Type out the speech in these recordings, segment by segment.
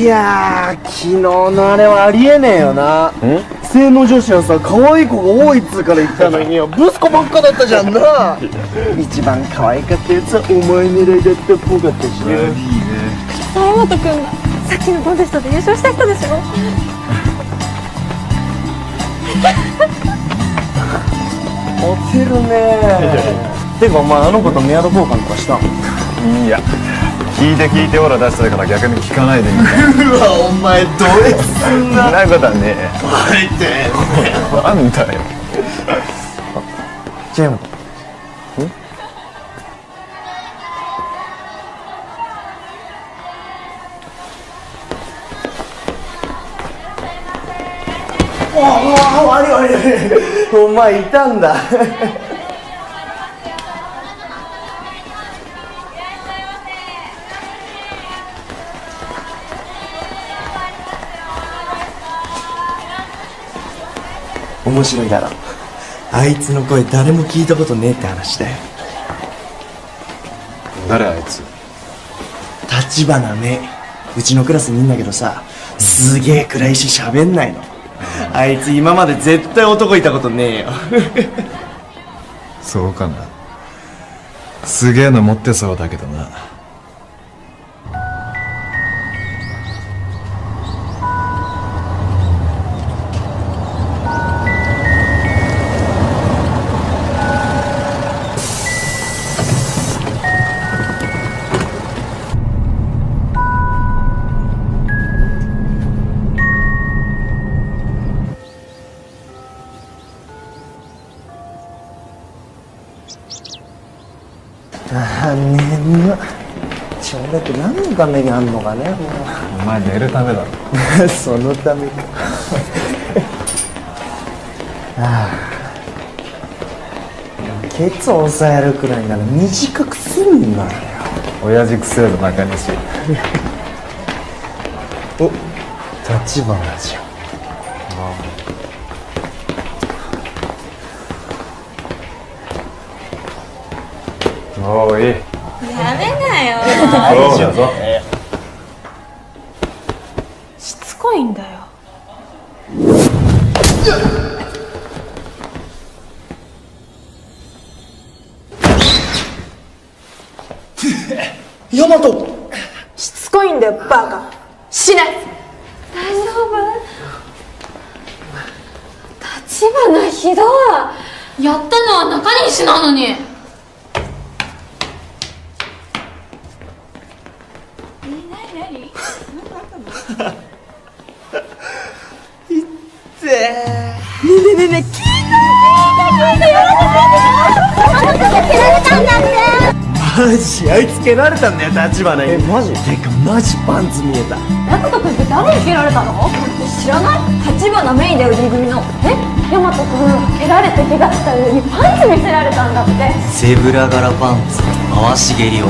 やー、昨日のあれはありえねえよな。性能女子はさ、可愛い子が多いっつうから言ったのによ、ブス子ばっかだったじゃんな。一番可愛かったやつはお前狙いだったっぽかったしね。いいね。大和くんがさっきのコンテストで優勝した人でしょ。モテるねー。てかお前あの子とメアド交換とかしたん？いや、聞いてオーラ出してたから逆に聞かないでみたいな。うわ、お前どれすんな。そんなことはねえ。バレてなんだよ。ジェーム。お前いたんだ。面白いだろ。あいつの声誰も聞いたことねえって話だよ。誰あいつ？立花芽。うちのクラスにいんだけどさ、すげえ暗いし喋んないの。あいつ今まで絶対男いたことねえよ。そうかな。すげえの持ってそうだけどな。ああ、眠っ。俺って何のためにあんのかね。お前寝るためだろ。そのために。ああ、ケツを押さえるくらいなら短くすんなよ。親父くせえぞ中西。お、立花じゃん。おーい。やめなよ。大丈夫。しつこいんだよ。ヤマト。しつこいんだよ、バカ。しない。大丈夫？立花ひどい。やったのは中西なのに。マジあいつ蹴られたんだよ、立花に。マジ？てかマジパンツ見えた。ヤマト君って誰に蹴られたの？知らない？立花メインだよ、D組の。ヤマト君蹴られて怪我した上にパンツ見せられたんだって。ゼブラ柄パンツ回し蹴りを。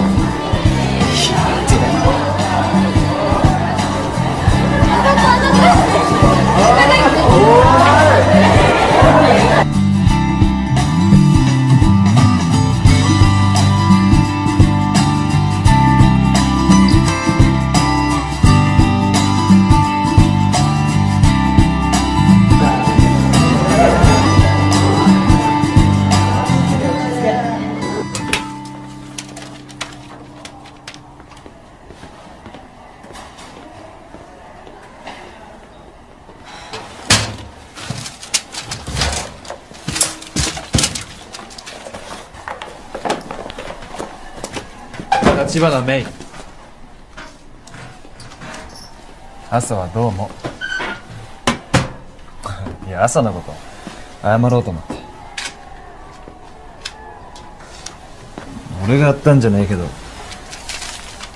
立花メイ。朝はどうも。いや、朝のこと謝ろうと思って。俺がやったんじゃねえけど、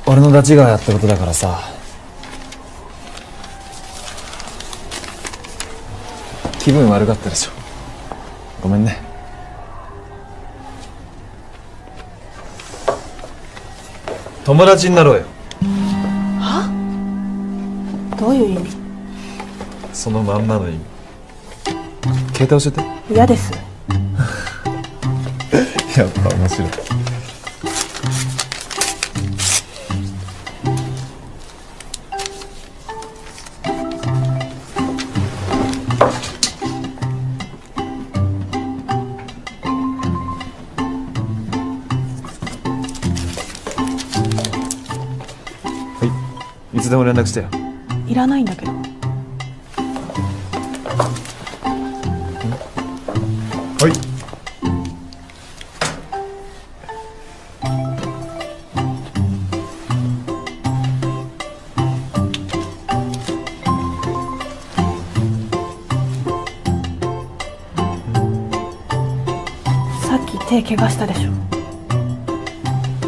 俺のダチがやったことだからさ。気分悪かったでしょ。ごめんね。友達になろうよ。は？どういう意味？そのまんまの意味。携帯教えて。嫌です。やっぱ面白い。でも連絡してよ。いらないんだけど。はい。さっき手怪我したでしょ。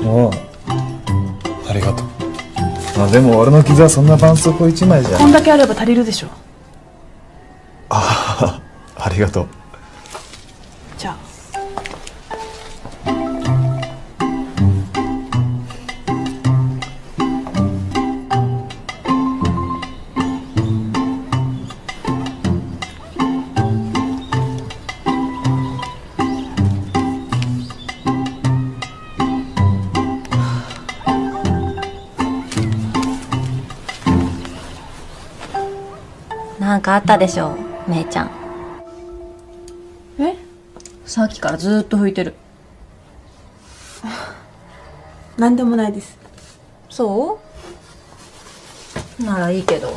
おう、ありがとう。まあでも俺の傷はそんな絆創膏1枚じゃ。こんだけあれば足りるでしょ。ああ、ありがとう。じゃあ。なんかあったでしょ、めいちゃん。え？さっきからずーっと拭いてる。なんでもないです。そうならいいけど。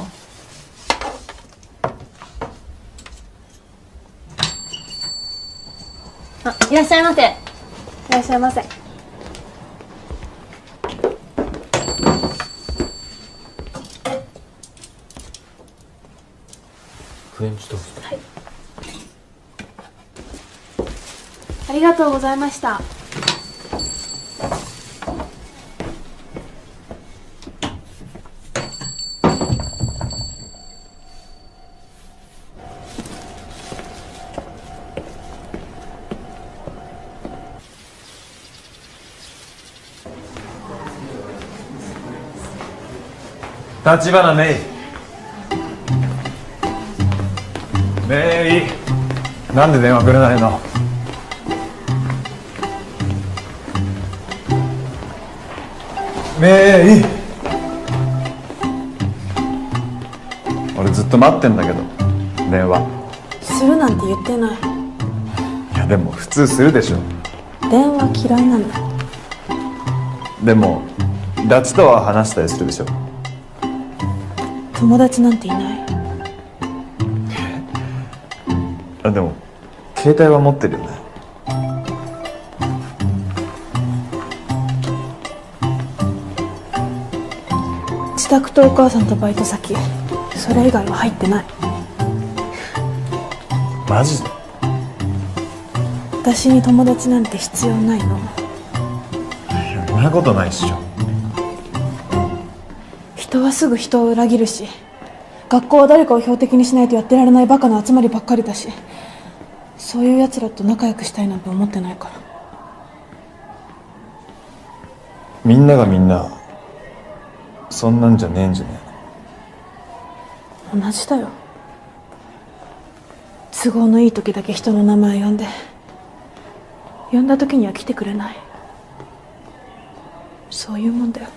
あ、いらっしゃいませ。いらっしゃいませ。フレンチトースト。はい。ありがとうございました。立花メイ。メイ、なんで電話くれないの？メイ、俺ずっと待ってんだけど、電話。するなんて言ってない。いやでも普通するでしょ。電話嫌いなんだ。でもダチとは話したりするでしょ。友達なんていない。あ、でも携帯は持ってるよね。自宅とお母さんとバイト先、それ以外は入ってない。マジで？私に友達なんて必要ないの。いや、そんなことないっしょ。人はすぐ人を裏切るし、学校は誰かを標的にしないとやってられないバカな集まりばっかりだし、そういう奴らと仲良くしたいなんて思ってないから。みんながみんなそんなんじゃねえんじゃね同じだよ。都合のいい時だけ人の名前呼んで、呼んだ時には来てくれない。そういうもんだよ。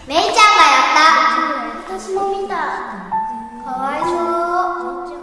めいちゃんがやった。私も見た。かわいそう。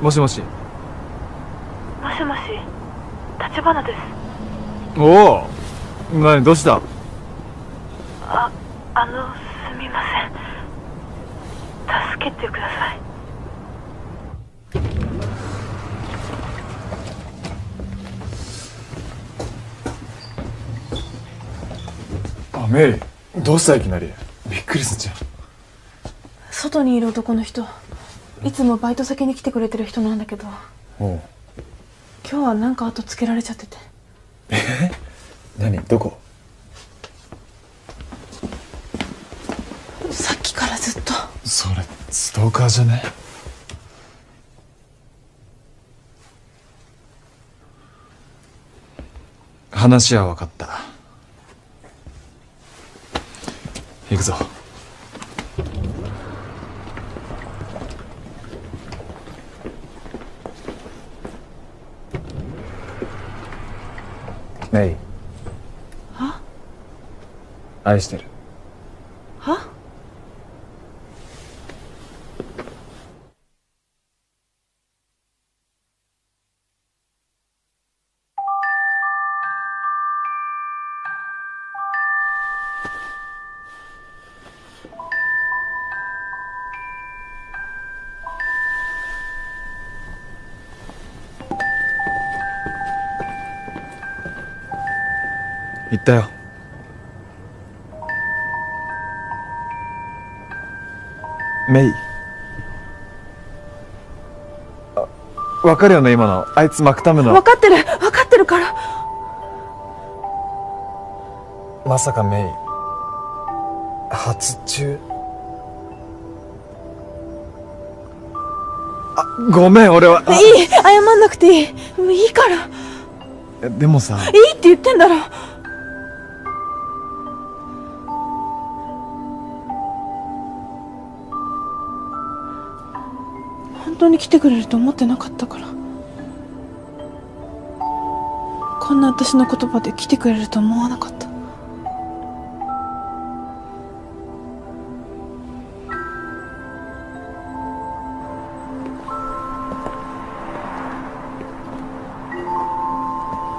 もしもし。もしもし、立花です。おお、何、どうした？すみません。助けてください。あ、メイ、どうしたいきなり。びっくりすんじゃん。外にいる男の人、いつもバイト先に来てくれてる人なんだけど、おう。今日はなんか後つけられちゃってて。何、どこ？さっきからずっと。それストーカーじゃね？話は分かった。行くぞ。メイ。は？愛してる。は？行ったよ。メイ。わかるよね、今の。あいつ巻くための。分かってるから。まさかメイ、初中。ごめん、俺は。いい、謝んなくていい。もういいから。でもさ。いいって言ってんだろ。本当に来てくれると思ってなかったから。こんな私の言葉で来てくれると思わなかった。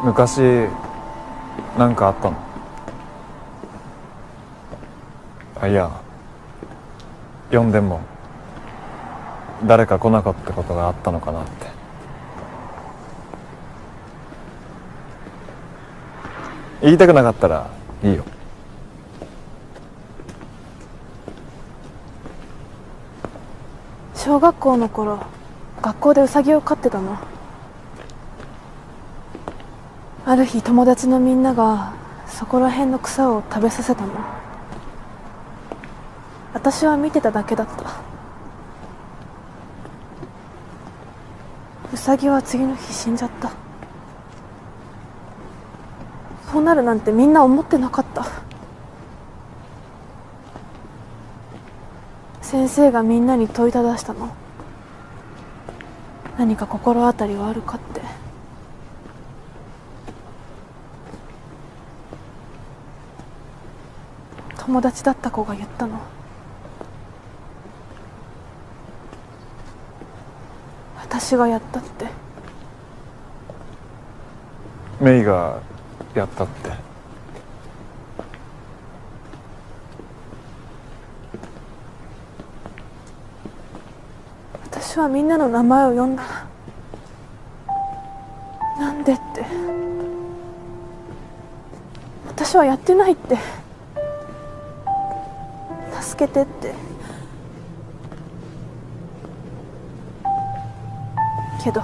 昔なんかあったの？いや、呼んでも誰か来なかったことがあったのかなって。言いたくなかったらいいよ。小学校の頃、学校でウサギを飼ってたの。ある日、友達のみんながそこら辺の草を食べさせたの。私は見てただけだった。ウサギは次の日死んじゃった。そうなるなんてみんな思ってなかった。先生がみんなに問いただしたの。何か心当たりはあるかって。友達だった子が言ったの。私がやったって。メイがやったって。私はみんなの名前を呼んだ。なんでって。私はやってないって。助けてって。けど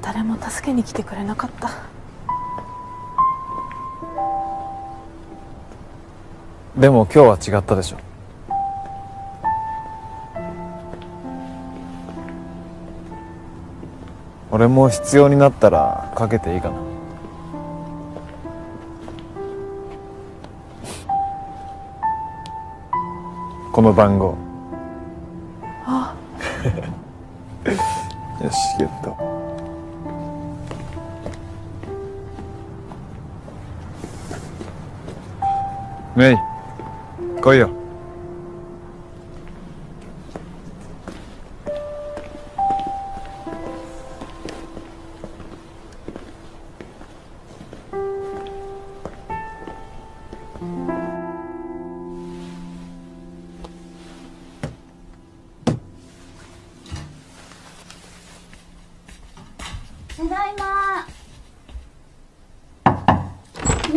誰も助けに来てくれなかった。でも今日は違ったでしょ。俺も必要になったらかけていいかな。この番号。あよし、ゲット。メイ、来いよ。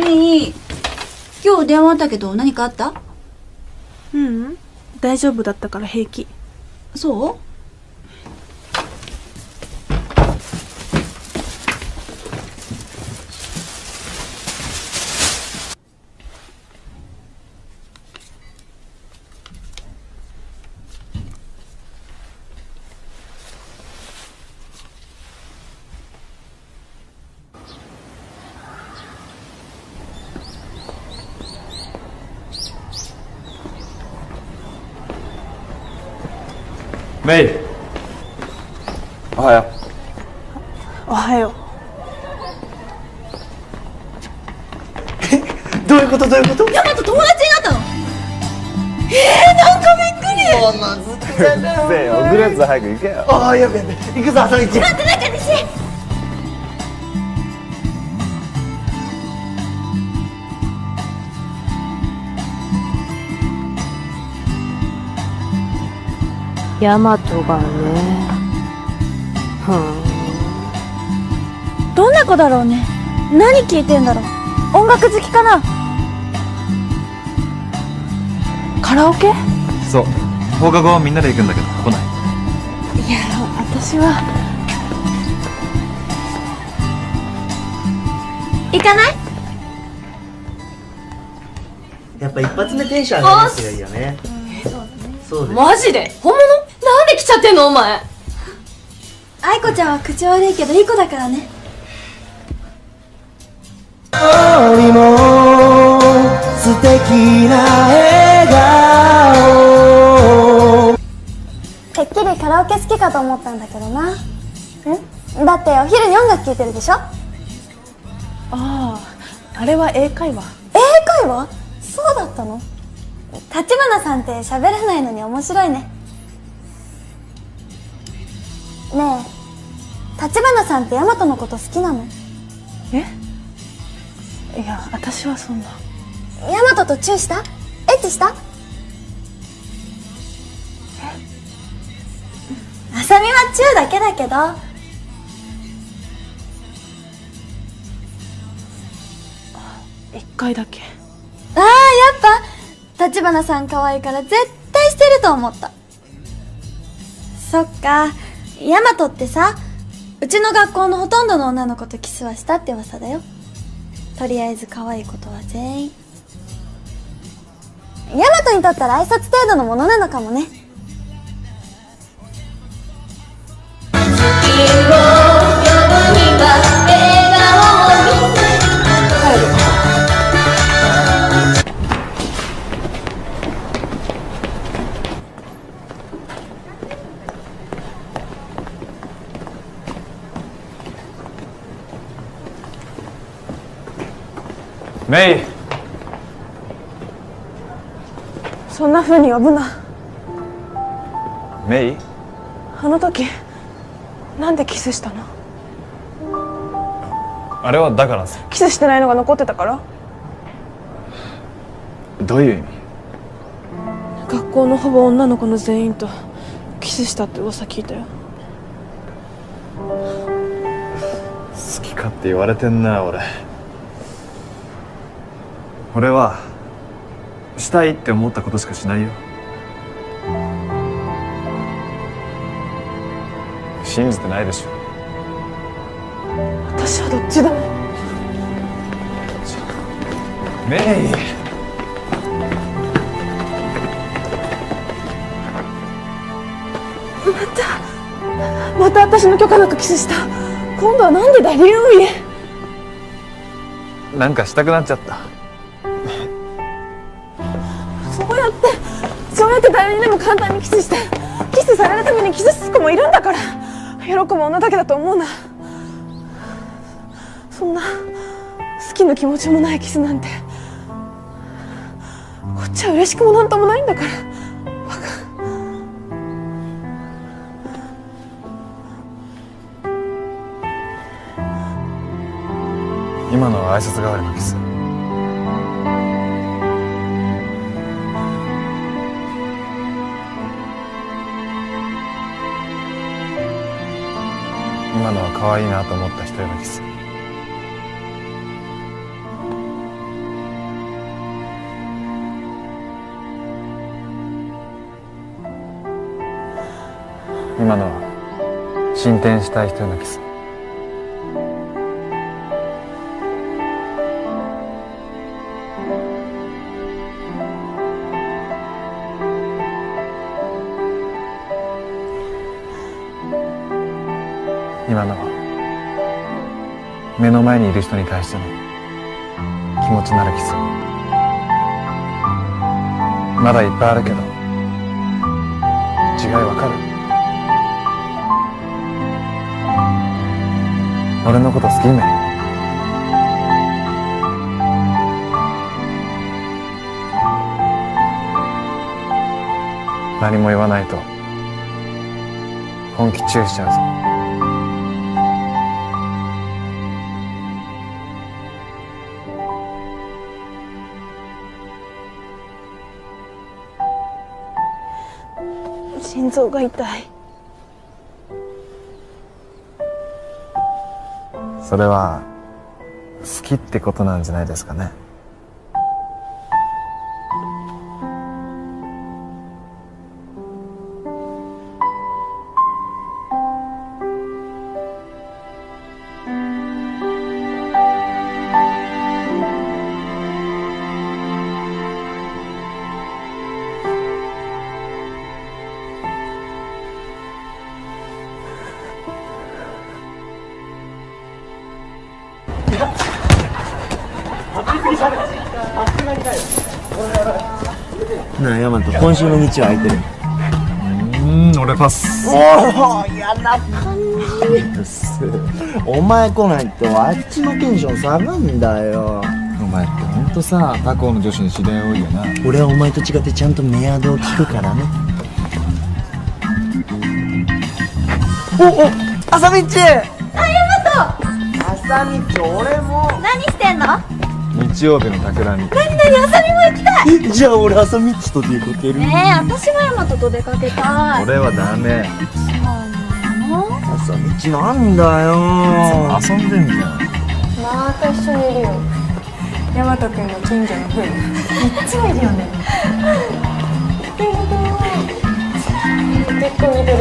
メイ、今日電話あったけど何かあった？ううん、大丈夫だったから平気。そう？メイ、おはよおはよう。どういうことどういうこと？ヤマト友達になったの？なんかびっくり。もうまずくじゃなう。せえよ、グレーズ早く行けよ。ああ、やべやべ。行くぞ、朝一。待って、中にし。ヤマトがね。どんな子だろうね。何聞いてんだろう。音楽好きかな。カラオケ？そう、放課後はみんなで行くんだけど来ない？いや、私は。行かない？やっぱ一発目テンション上がるやつがいいよね。そうです。マジで？本物？なんで来ちゃってんのお前。愛子ちゃんは口悪いけどいい子だからね。俺も素敵な笑顔。てっきりカラオケ好きかと思ったんだけどな。だってお昼に音楽聴いてるでしょ。ああ、あれは英会話。英会話？そうだったの？立花さんって喋れないのに面白いね。ねえ、立花さんって大和のこと好きなの？え？いや、私はそんな。大和とチューした？エッチした？あさみはチューだけだけど。一回だけ。ああ、やっぱ立花さん可愛いから絶対してると思った。そっか、大和ってさ、うちの学校のほとんどの女の子とキスはしたって噂だよ。とりあえず可愛いことは全員。大和にとったら挨拶程度のものなのかもね。メイ、そんな風に呼ぶな。メイ、あの時なんでキスしたの？あれはだからさ。キスしてないのが残ってたから？どういう意味？学校のほぼ女の子の全員とキスしたって噂聞いたよ。好きかって言われてんな。俺はしたいって思ったことしかしないよ。信じてないでしょ。私はどっちだもん。メイ、また私の許可なくキスした。今度はなんでだ、理由を言え。なんかしたくなっちゃった。そうやって誰にでも簡単にキスして、キスされるためにキスす子もいるんだから。喜ぶ女だけだと思うな。そんな好きの気持ちもないキスなんて、こっちは嬉しくもなんともないんだから。バカ。今のは挨拶代わりのキス。今のは可愛いなと思った人へのキス。今のは進展したい人ような気する。今のは目の前にいる人に対しての気持ちになる気する。まだいっぱいあるけど違いわかる？俺のこと好きめ？何も言わないと本気チューしちゃうぞ。心臓が痛い。それは好きってことなんじゃないですかね。なあヤマト、今週の日曜空いてる？俺パス。おお、嫌な感じ。お前来ないとあっちのテンション下がんだよ。お前ってほんとさ、他校の女子に知り合い多いよな。俺はお前と違ってちゃんとメアドを聞くからね。おあさみっち。あ、ヤマト。あさみっち、俺も。何してんの？日曜日の企み。何あさみも行きたい。じゃあ俺あさみっちと出かける。私もヤマトと出かけたい。俺はダメ。あさみっちなんだよ。遊んでんじゃん。また一緒にいるよ。大和くんの近所の夫婦いっつもいるよね。結構似てる。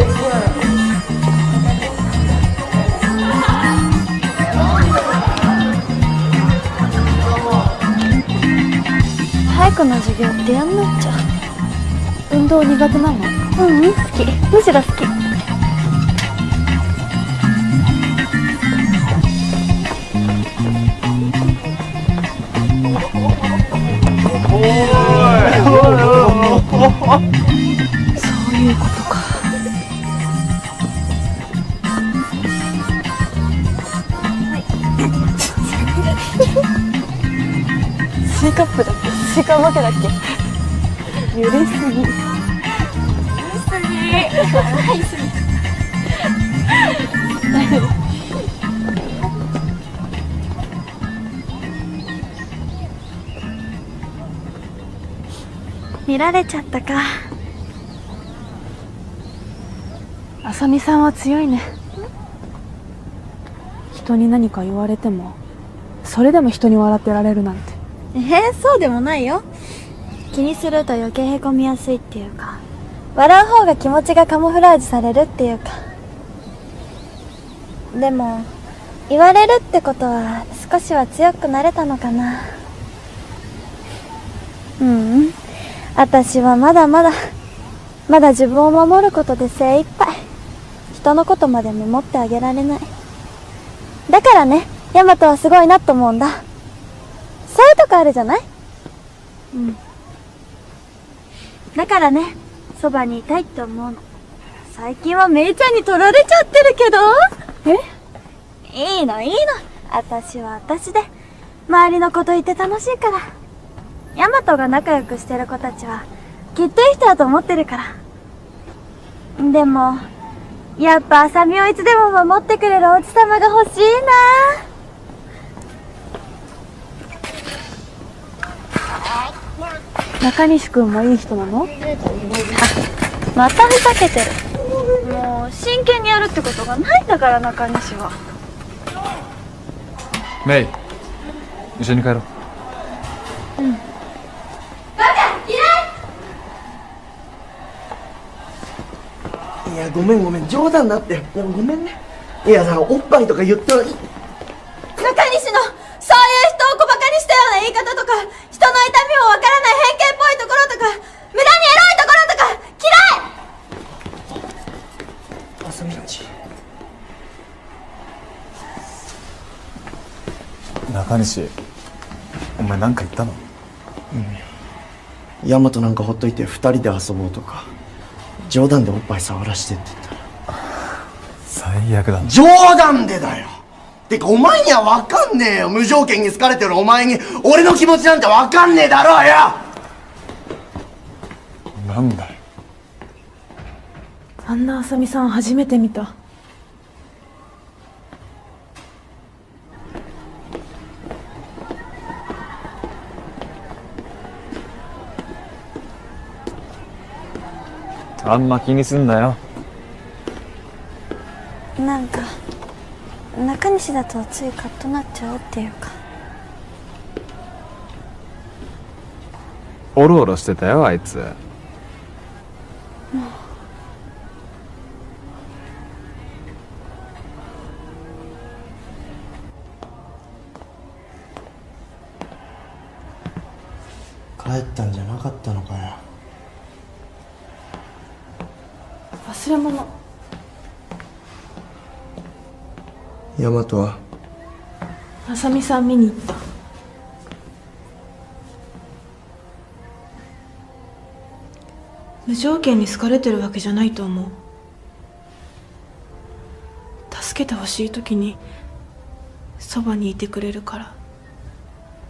体育の授業って嫌になっちゃう。運動苦手なの？好き。むしろ好き。そういうことか。スイカップだっけ？スイカお化けだっけ？揺れすぎ。見られちゃったか。あさみさんは強いね。人に何か言われてもそれでも人に笑ってられるなんて。そうでもないよ。気にすると余計へこみやすいっていうか、笑う方が気持ちがカモフラージュされるっていうか。でも言われるってことは少しは強くなれたのかな。私はまだ自分を守ることで精一杯。人のことまで守ってあげられない。だからね、ヤマトはすごいなと思うんだ。そういうとこあるじゃない？だからね、そばにいたいって思うの。最近はメイちゃんに取られちゃってるけど。いいの。私は私で、周りの子といて楽しいから。ヤマトが仲良くしてる子たちは、きっといい人だと思ってるから。でも、やっぱあさみをいつでも守ってくれるおじさまが欲しいな。中西くんもいい人なの？またふざけてる。もう真剣にやるってことがないんだから、中西は。メイ、一緒に帰ろう。いやごめんごめん、冗談だって。いやごめんね。いやさ、おっぱいとか言ったら中西のそういう人を小バカにしたような言い方とか、人の痛みもわからない偏見っぽいところとか、無駄にエロいところとか嫌い。あさみっち。中西、お前なんか言ったの？ヤマトなんかほっといて2人で遊ぼうとか、冗談でおっぱい触らしてって言ったら最悪だな。冗談でだよ。てかお前には分かんねえよ。無条件に好かれてるお前に俺の気持ちなんて分かんねえだろうよ。なんだよ。あんなあさみさん初めて見た。あんま気にすんなよ。なんか中西だとついカッとなっちゃうっていうか。オロオロしてたよあいつ。帰ったんじゃなかったのかよ。忘れ物。ヤマトはあさみさん見に行った。無条件に好かれてるわけじゃないと思う。助けてほしい時にそばにいてくれるから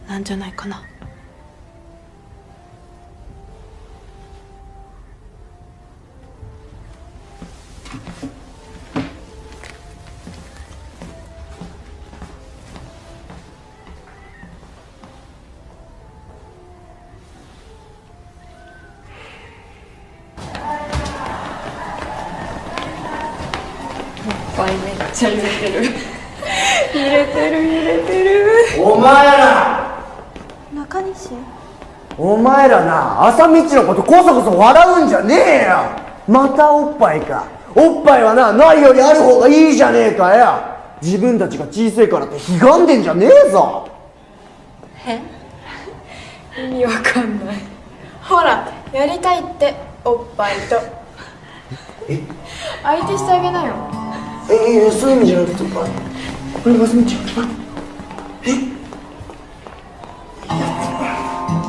なんじゃないかな。めっちゃ揺れてる揺れてる揺れてる。お前ら中西、お前らな、朝道のことこそこそ笑うんじゃねえよ。またおっぱいか。おっぱいはな、ないよりある方がいいじゃねえかよ。自分たちが小さいからってひがんでんじゃねえぞ。意味わかんない。ほら、やりたいっておっぱいと相手してあげなよ。そういう意味じゃなくて、これ朝道。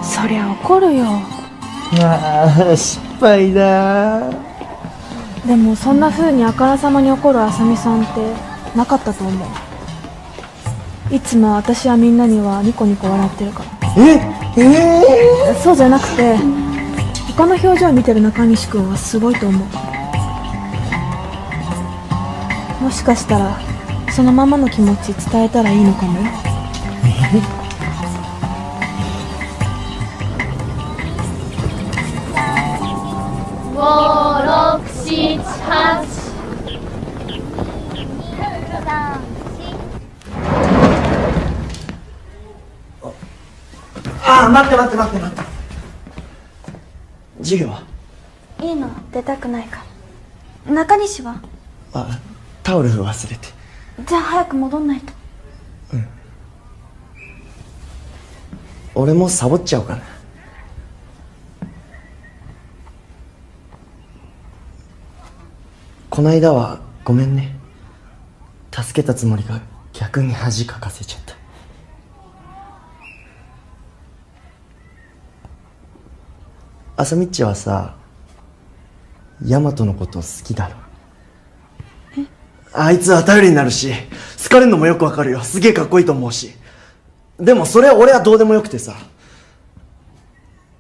そりゃ怒るよ。失敗だ。でもそんな風にあからさまに怒るあさみさんってなかったと思う。いつも私はみんなにはニコニコ笑ってるから。そうじゃなくて他の表情を見てる中西君はすごいと思う。もしかしたらそのままの気持ち伝えたらいいのかもよ。待って授業は？いいの、出たくないから。中西は？タオル忘れて。じゃあ早く戻んないと。俺もサボっちゃおうかな。こないだはごめんね。助けたつもりが逆に恥かかせちゃった。あさみっちはさ、ヤマトのこと好きだろ？あいつは頼りになるし、好かれるのもよくわかるよ。すげえかっこいいと思うし。でもそれは俺はどうでもよくてさ。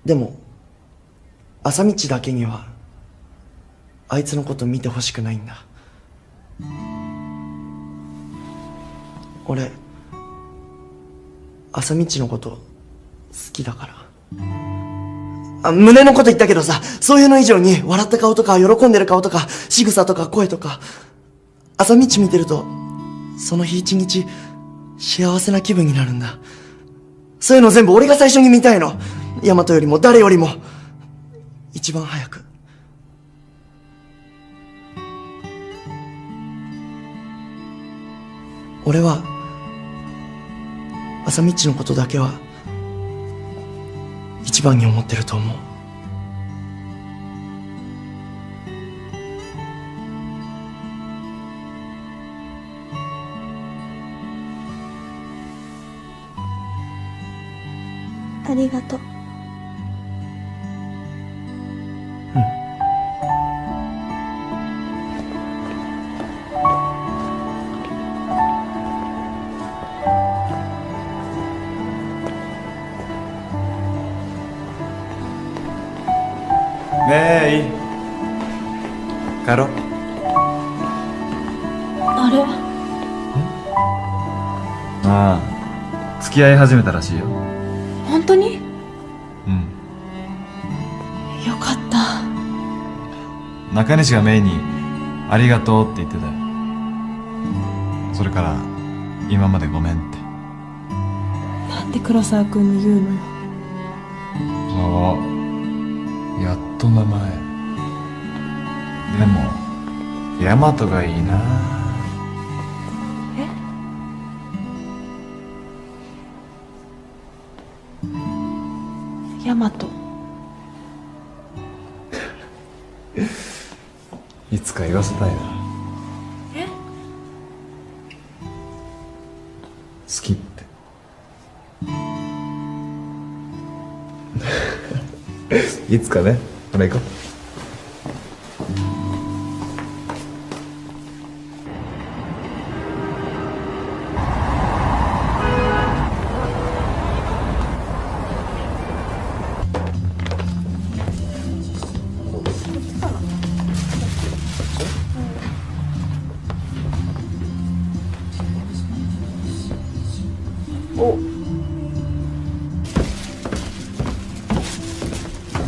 でもあさみっちだけにはあいつのこと見てほしくないんだ。俺あさみっちのこと好きだから。胸のこと言ったけどさ、そういうの以上に笑った顔とか喜んでる顔とか仕草とか声とか、あさみっち見てるとその日一日幸せな気分になるんだ。そういうの全部俺が最初に見たいの。ヤマトよりも誰よりも一番早く。俺は朝道のことだけは一番に思ってると思う。ありがとう。ねえ、いい帰ろう。あれ、ああ、付き合い始めたらしいよ。本当に？うん。よかった。中西がメイにありがとうって言ってたよ。それから今までごめんって。なんで黒沢君に言うのよ。そう、やっと名前。でもヤマトがいいな。ヤマト。いつか言わせたいな。え？好きって。いつかね。ほら行こう。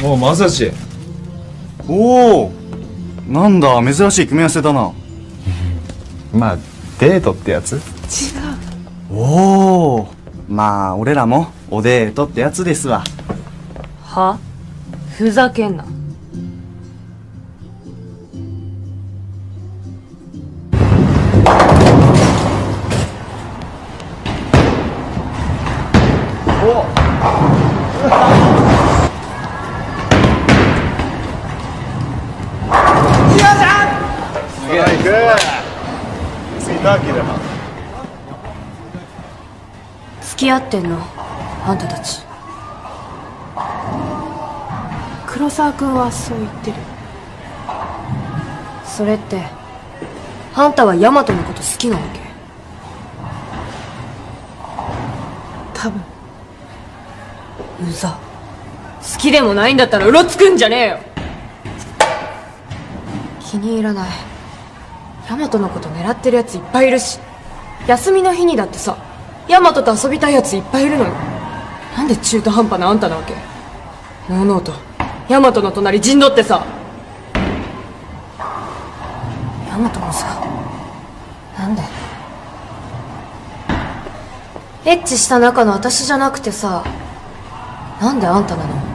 おう、まさし。おお、なんだ珍しい組み合わせだな。まあデートってやつ。違う。おお、まあ俺らもおデートってやつですわ。は？ふざけんな。付き合ってんの？あんたたち。黒沢君はそう言ってる。それってあんたはヤマトのこと好きなわけ？多分。うざ。好きでもないんだったらうろつくんじゃねえよ。気に入らない。ヤマトのこと狙ってるやついっぱいいるし、休みの日にだってさ、ヤマトと遊びたいやついっぱいいるのよ。なんで中途半端なあんたなわけ？のうのうとヤマトの隣陣取ってさ。ヤマトもさ、なんでエッチした中の私じゃなくてさ、なんであんたなの？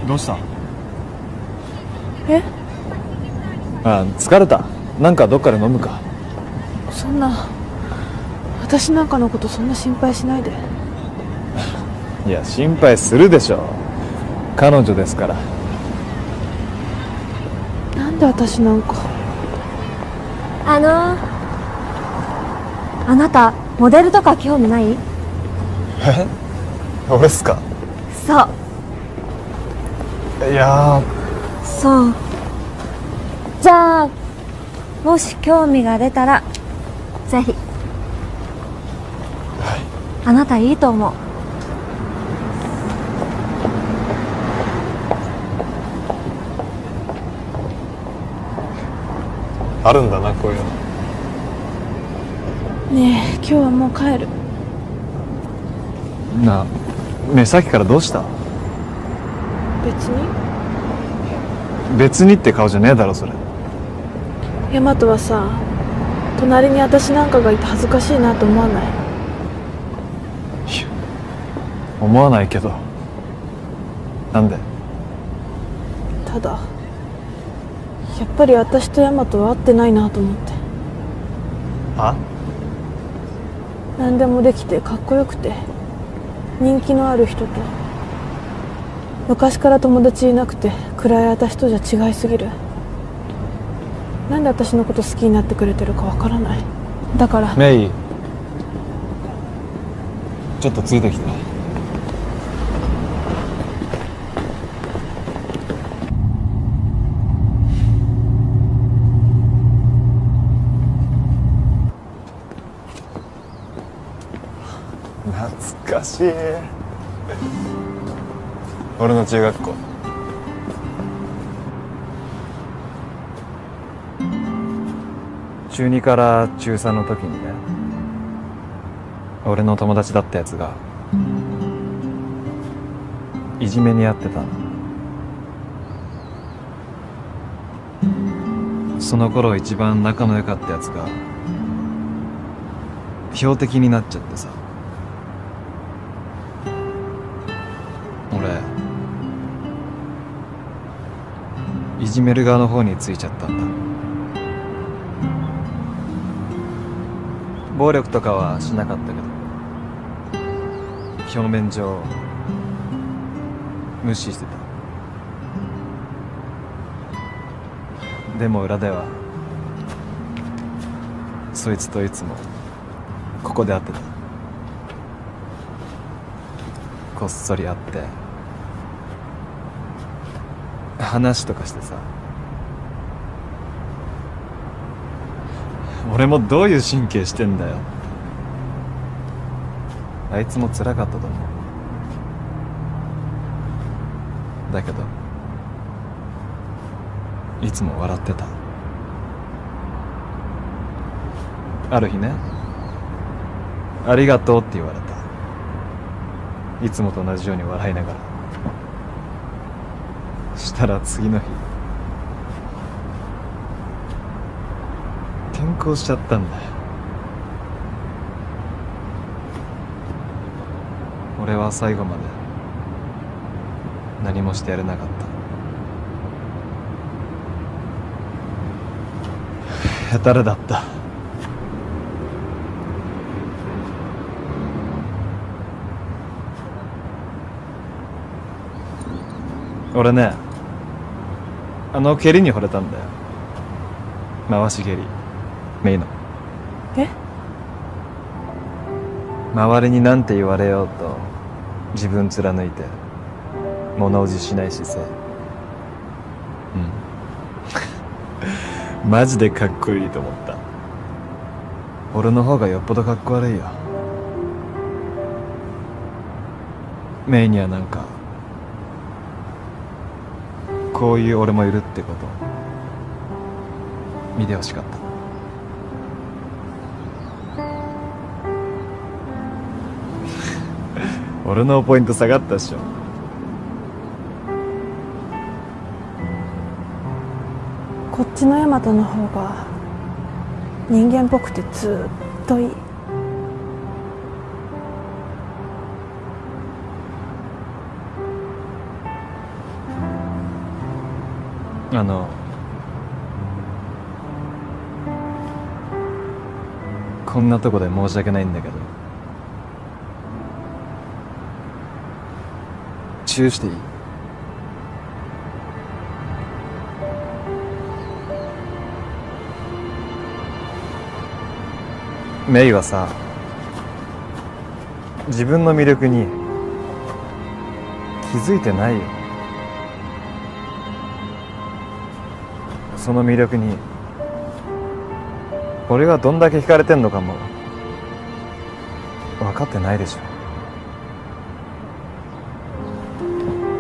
どうした？え？あ、疲れた。なんかどっかで飲むか。そんな、私なんかのことそんな心配しないで。いや、心配するでしょ。彼女ですから。なんで私なんか。あなたモデルとか興味ない？え？俺っすか？そう。いやそう。じゃあもし興味が出たらぜひ。はい。あなたいいと思う。あるんだな、こういうの。ねえ、今日はもう帰る。なあ、ねえ、さっきからどうした？別に。別にって顔じゃねえだろそれ。ヤマトはさ、隣に私なんかがいて恥ずかしいなと思わない？思わないけど。なんで？ただやっぱり私とヤマトは合ってないなと思って。あ？何でもできてかっこよくて人気のある人と、昔から友達いなくて暗い私とじゃ違いすぎる。なんで私のこと好きになってくれてるかわからない。だからメイ、ちょっとついてきて。懐かしい。俺の中学校。中2から中3の時にね、俺の友達だったやつがいじめに遭ってたの。その頃一番仲の良かったやつが標的になっちゃってさ、俺いじめる側の方についちゃったんだ。暴力とかはしなかったけど表面上無視してた。でも裏ではそいつといつもここで会ってた。こっそり会って話とかしてさ、俺もどういう神経してんだよ。あいつも辛かったと思う。だけどいつも笑ってた。ある日ね、ありがとうって言われた。いつもと同じように笑いながら。したら次の日転校しちゃったんだよ。俺は最後まで何もしてやれなかった。へたれだった。俺ね、あの蹴りに惚れたんだよ。回し蹴り、メイの。え？周りになんて言われようと自分貫いて物おじしない姿勢。うんマジでかっこいいと思った。俺の方がよっぽどかっこ悪いよ。メイにはなんかこういう俺もいるってこと見てほしかった。俺のポイント下がったっしょ。こっちのヤマトの方が人間っぽくてずっといい。こんなとこで申し訳ないんだけど、チューしていい？メイはさ、自分の魅力に気づいてないよ。その魅力に俺がどんだけ惹かれてんのかも分かってないでしょ。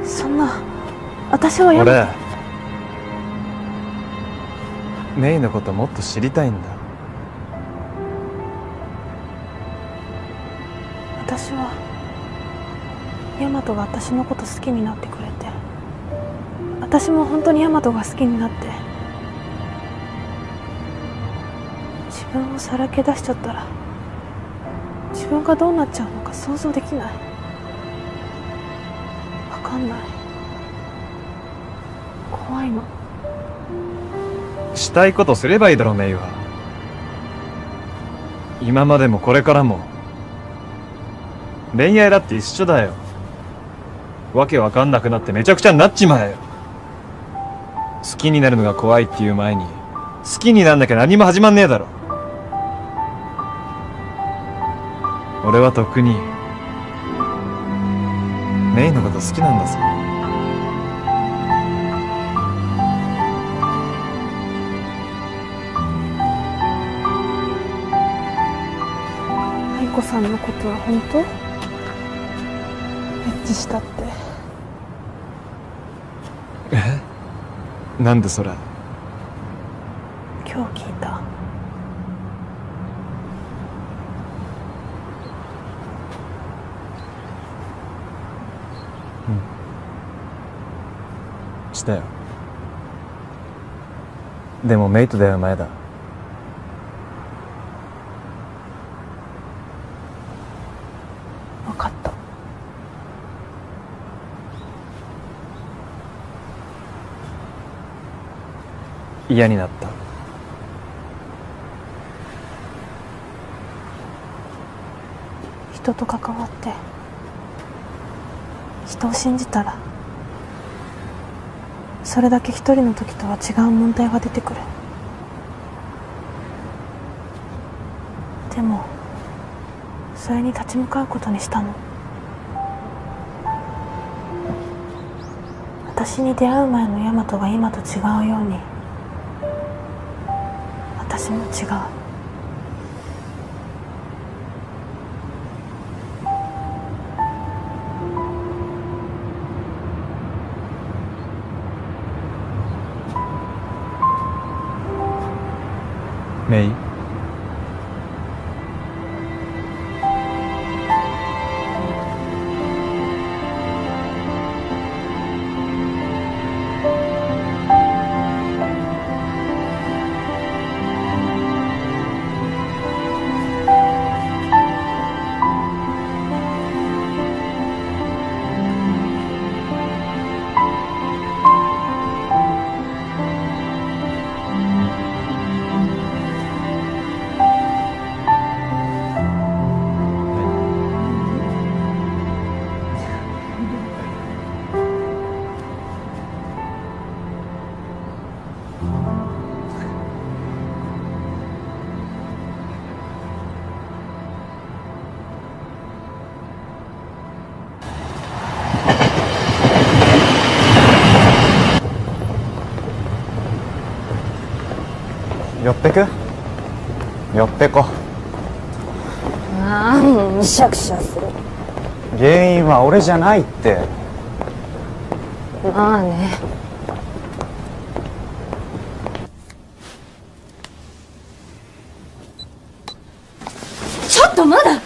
そんな、私は俺メイのこともっと知りたいんだ。ヤマトが私のこと好きになってくれて、私も本当にヤマトが好きになって、自分をさらけ出しちゃったら自分がどうなっちゃうのか想像できない。わかんない。怖いの。したいことすればいいだろ、メイは。今までもこれからも。恋愛だって一緒だよ。わけわかんなくなってめちゃくちゃになっちまえよ。好きになるのが怖いっていう前に好きになんなきゃ何も始まんねえだろ。俺はとっくにメイのこと好きなんだぞ。愛子さんのことは本当？エッチしたって。なんでそれ？今日聞いた。したよ。でもメイと出会う前だ。分かった。嫌になった。人と関わって人を信じたら、それだけ一人の時とは違う問題が出てくる。でもそれに立ち向かうことにしたの。私に出会う前のヤマトが今と違うように、私も違う。メイ、寄ってく？寄ってこ。ああ、もうむしゃくしゃする。原因は俺じゃないって。まあね。ちょっとまだ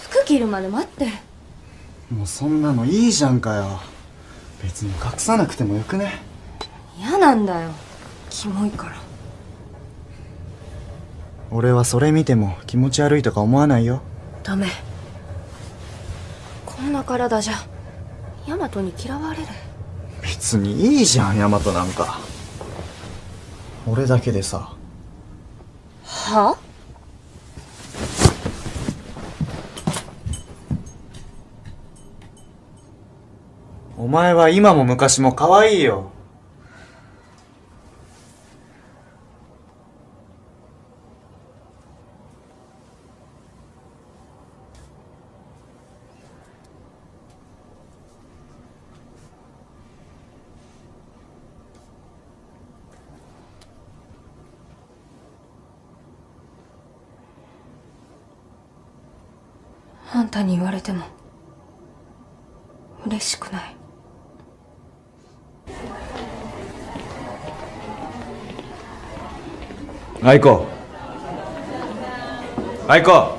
服着るまで待って。もうそんなのいいじゃんかよ。別に隠さなくてもよくね？嫌なんだよ、キモいから。俺はそれ見ても気持ち悪いとか思わないよ。ダメ。こんな体じゃヤマトに嫌われる。別にいいじゃん、ヤマトなんか。俺だけでさ。は？お前は今も昔も可愛いよ。あんたに言われても嬉しくない。愛子、愛子。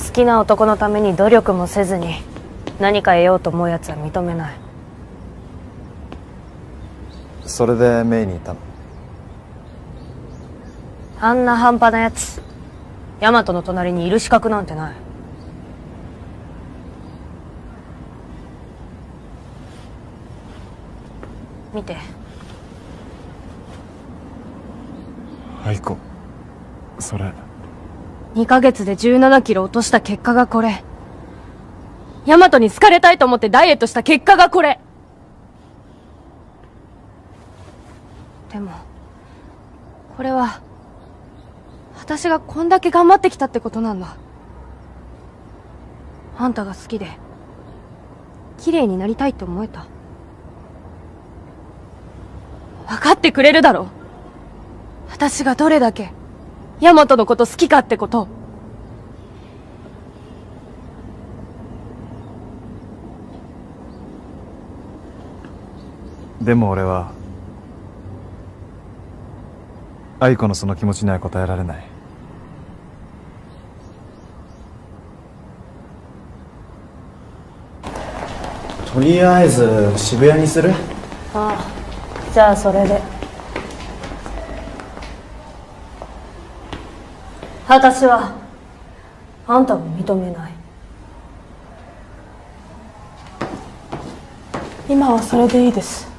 好きな男のために努力もせずに何か得ようと思うやつは認めない。それでメイにいたの？あんな半端なやつヤマトの隣にいる資格なんてない。見て。愛子、それ2ヶ月で17キロ落とした結果がこれ。ヤマトに好かれたいと思ってダイエットした結果がこれ。でもこれは私がこんだけ頑張ってきたってことなんだ。あんたが好きで綺麗になりたいって思えた。分かってくれるだろ。私がどれだけヤマトのこと好きかってこと。でも俺は愛子のその気持ちには答えられない。とりあえず渋谷にする？ああ、じゃあそれで。私はあんたを認めない。今はそれでいいです。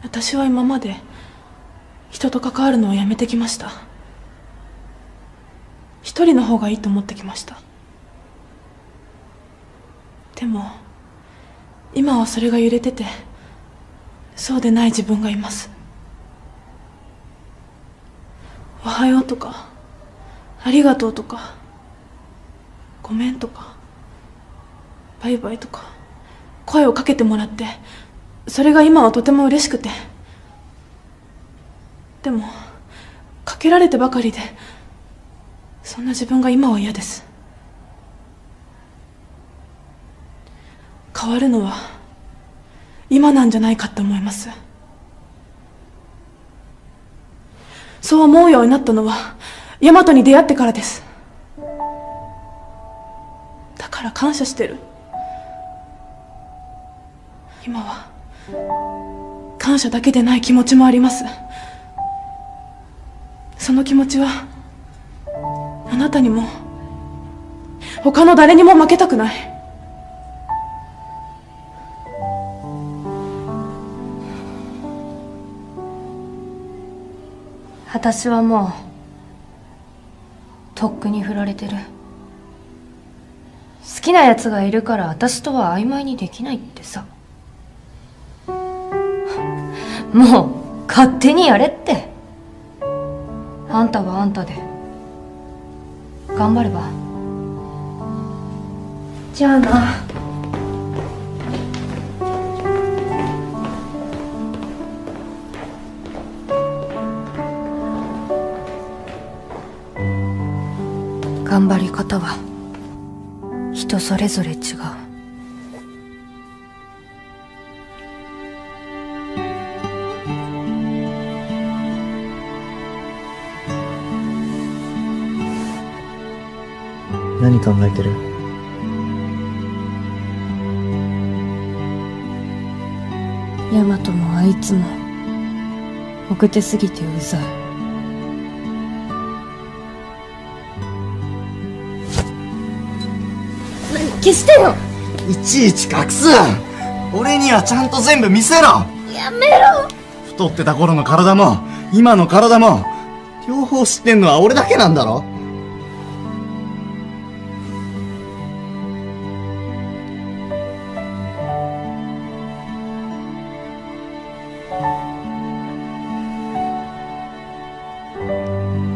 私は今まで人と関わるのをやめてきました。一人の方がいいと思ってきました。でも今はそれが揺れてて、そうでない自分がいます。おはようとかありがとうとかごめんとかバイバイとか声をかけてもらって、それが今はとても嬉しくて、でもかけられてばかりで、そんな自分が今は嫌です。変わるのは今なんじゃないかって思います。そう思うようになったのはヤマトに出会ってからです。だから感謝してる。今は感謝だけでない気持ちもあります。その気持ちはあなたにも他の誰にも負けたくない。私はもうとっくに振られてる。好きなやつがいるから私とは曖昧にできないってさ。もう勝手にやれって。あんたはあんたで頑張れば。じゃあな。頑張り方は人それぞれ違う。何考えてる？ヤマトもあいつも奥手すぎてうざい。消してよ。いちいち隠す。俺にはちゃんと全部見せろ。やめろ。太ってた頃の体も今の体も両方知ってんのは俺だけなんだろ。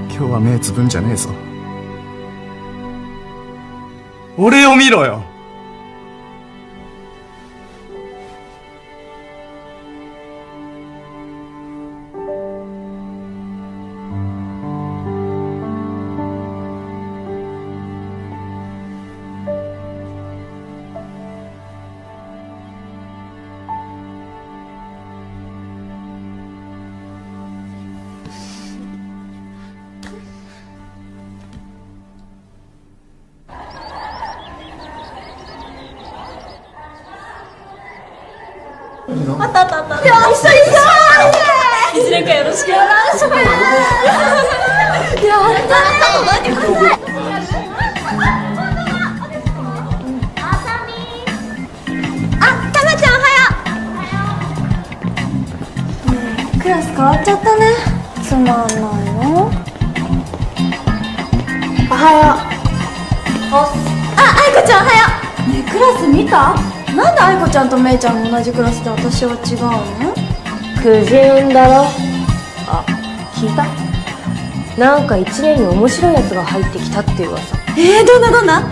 今日は目つぶんじゃねえぞ。俺を見ろよ。あったあったあった。よっしゃ一緒。いずれかよろしくよろしく。やった。あ、たまちゃんおはよう。ねえ、クラス変わっちゃったね。つまんないの。おはよう。あ、愛子ちゃんおはよう。ねえ、クラス見た？なんで愛子ちゃんとめいちゃんが同じクラスで私は違うの？くじ運だろ。あ、聞いた？なんか1年に面白いやつが入ってきたっていう噂。どんなどんな？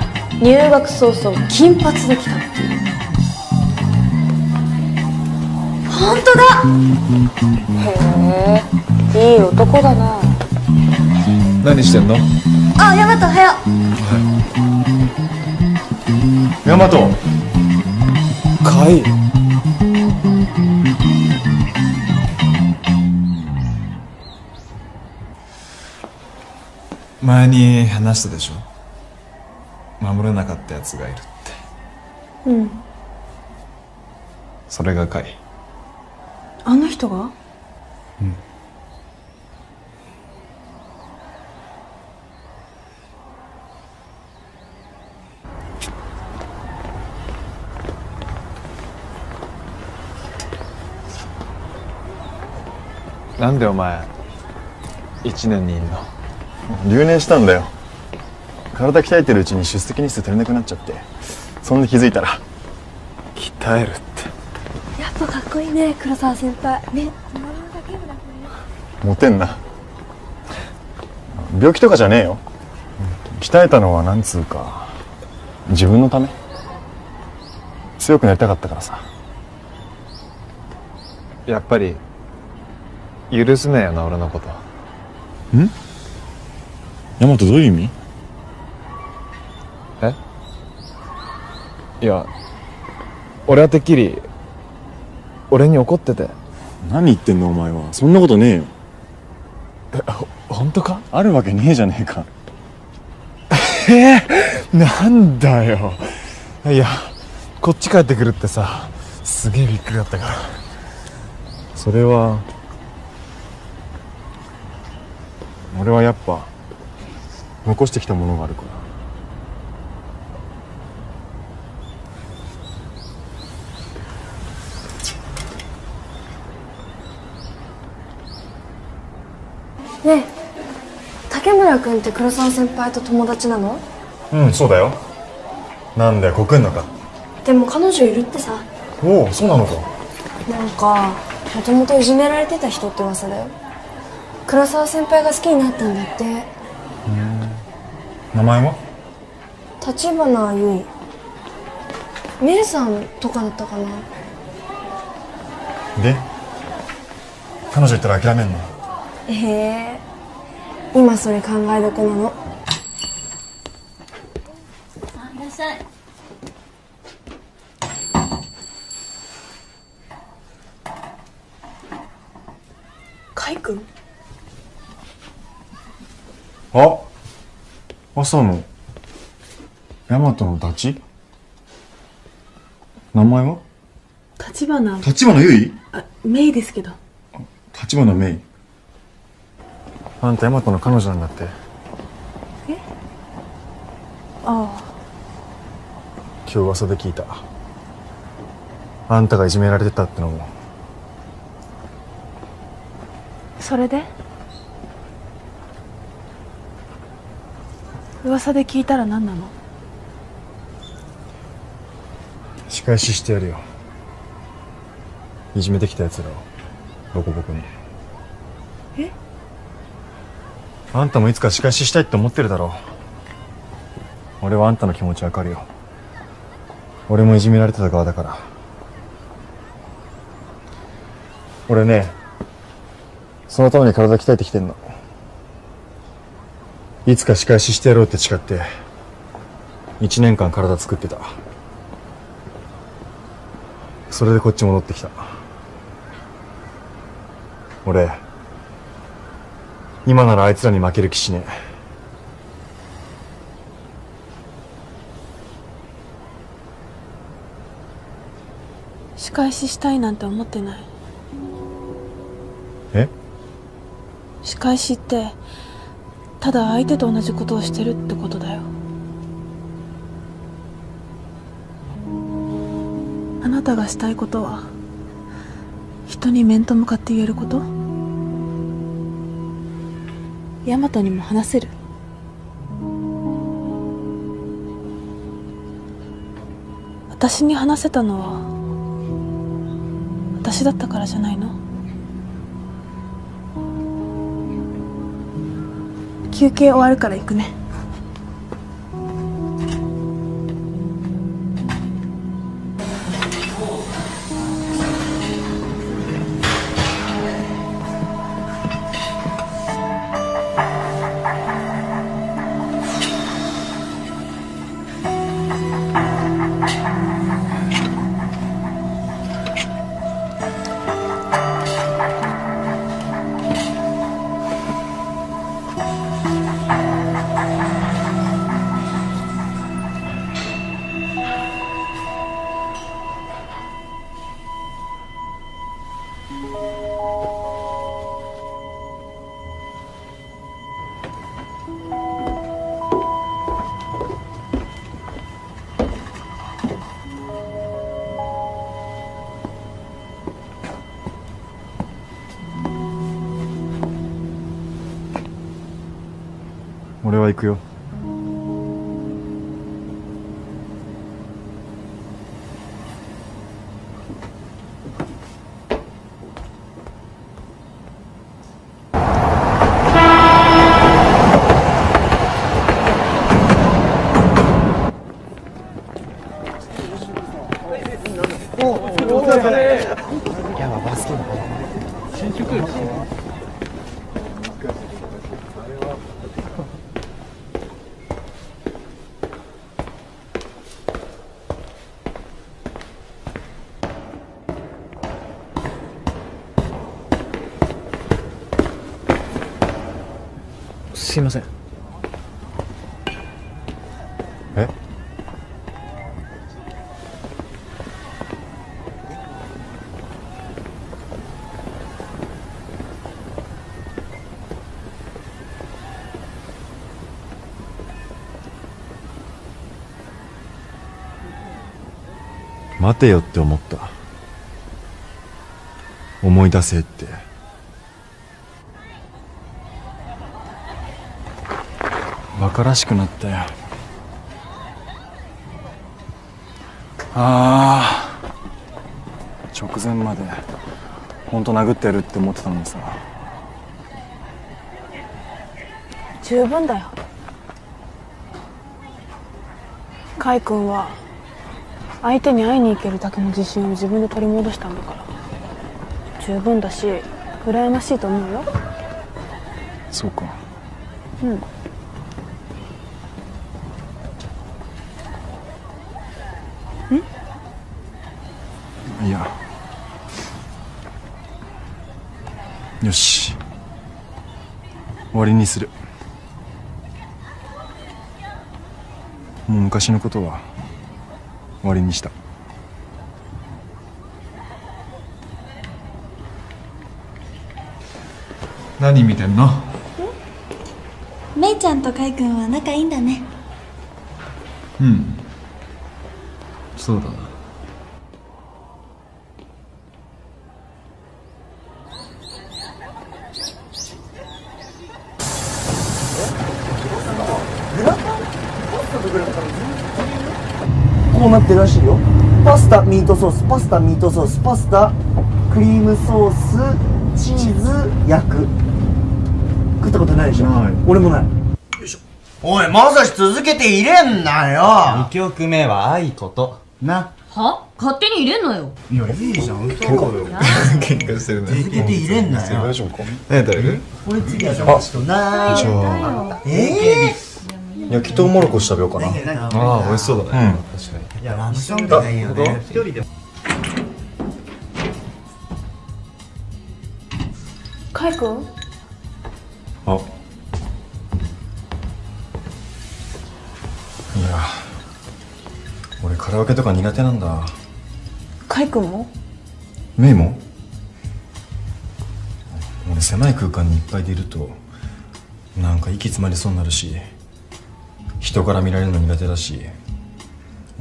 入学早々金髪できたっていう。本当だ。へえ、いい男だな。何してんの？あ、ヤマトおはよう。ヤマト。かわいい。前に話したでしょ。守れなかったやつがいるって。うん。それがカイ。あの人が？うん。なんでお前1年にいんの？留年したんだよ。体鍛えてるうちに出席日数足りなくなっちゃって、そんで気づいたら。鍛えるって。やっぱかっこいいね、黒沢先輩ね。モテんな。病気とかじゃねえよ。鍛えたのはなんつうか自分のため。強くなりたかったからさ。やっぱり許せねえよな、俺のこと。ん？ヤマトどういう意味？え？いや、俺はてっきり俺に怒ってて。何言ってんのお前は。そんなことねえよ。本当か？あるわけねえじゃねえか。なんだよ。いや、こっち帰ってくるってさ、すげえびっくりだったから。それは俺はやっぱ残してきたものがあるから。ねえ、竹村君って黒沢先輩と友達なの？うん、そうだよ。なんだよ、告んのか。でも彼女いるってさ。おお、そうなのか。なんかもともといじめられてた人って噂だよ。黒沢先輩が好きになったんだって。名前は？立花優衣。メルさんとかだったかな。で彼女言ったら諦めんの？今それ考えどこなの。いらっしゃい。カイ君？あ、朝のヤマトのダチ？名前は？立花優衣？あ、メイですけど。立花メイ。あんたヤマトの彼女なんだって。ああ。今日噂で聞いた。あんたがいじめられてたってのも。それで？噂で聞いたら何なの？仕返ししてやるよ。いじめてきたやつらをボコボコに。え？あんたもいつか仕返ししたいって思ってるだろう。俺はあんたの気持ちわかるよ。俺もいじめられてた側だから。俺ね、そのために体鍛えてきてんの。いつか仕返ししてやろうって誓って1年間体作ってた。それでこっち戻ってきた。俺今ならあいつらに負ける気しねえ。仕返ししたいなんて思ってない。え？仕返しってただ相手と同じことをしてるってことだよ。あなたがしたいことは人に面と向かって言えること。ヤマトにも話せる。私に話せたのは私だったからじゃないの？休憩終わるから行くね。俺は行くよ。やばバスケの新宿。すいません。え？待てよって思った。思い出せって。馬鹿らしくなったよ。ああ、直前まで本当殴ってやるって思ってたのにさ。十分だよ。カイ君は相手に会いに行けるだけの自信を自分で取り戻したんだから、十分だし羨ましいと思うよ。そうか。うん。いや、よし、終わりにする。もう昔のことは終わりにした。何見てんの？めいちゃんとかいくんは仲いいんだね。うん、そうだな。こうなってるらしいよ。パスタミートソース、パスタミートソース、パスタクリームソース、チーズ焼く。食ったことないでしょ。俺もない。よいしょ。おい、まさし続けて入れんなよ。2曲目は愛ことな。は？勝手に入れんなよ。いや、いいじゃん、歌おうよ。喧嘩してるね。続けて入れんなよ。大丈夫か？何食べる？これ次はちょっとな。じゃあ焼きとうもろこし食べようかな。ああ、美味しそうだね。確かに。いや、ラブソングがいいよね。一人で。カイ君？あ。いや、俺カラオケとか苦手なんだ。カイ君も？メイも？俺狭い空間にいっぱいでいるとなんか息詰まりそうになるし、人から見られるの苦手だし、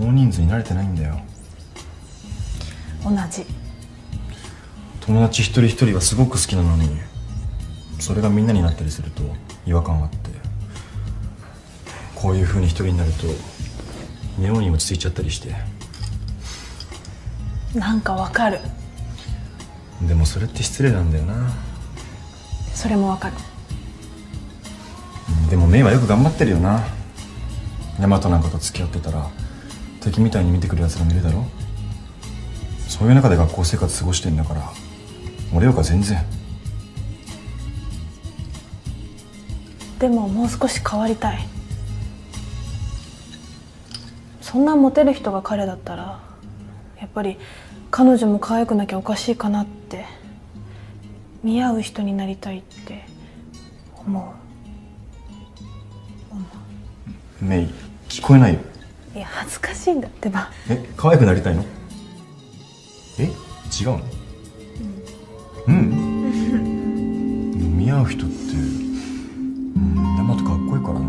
大人数に慣れてないんだよ。同じ。友達一人一人はすごく好きなのに、それがみんなになったりすると違和感があって、こういう風に一人になると妙に落ち着いちゃったりして。なんかわかる。でもそれって失礼なんだよな。それもわかる。でもメイはよく頑張ってるよな。ヤマトなんかと付き合ってたら敵みたいに見てくる奴らもいるだろ。そういう中で学校生活過ごしてんだから、俺よりか全然。でももう少し変わりたい。そんなモテる人が彼だったらやっぱり彼女も可愛くなきゃおかしいかなって、見合う人になりたいって思う。メイ、聞こえないよ。いや恥ずかしいんだってば。可愛くなりたいの？違うの？見合う人ってヤマトかっこいいからな。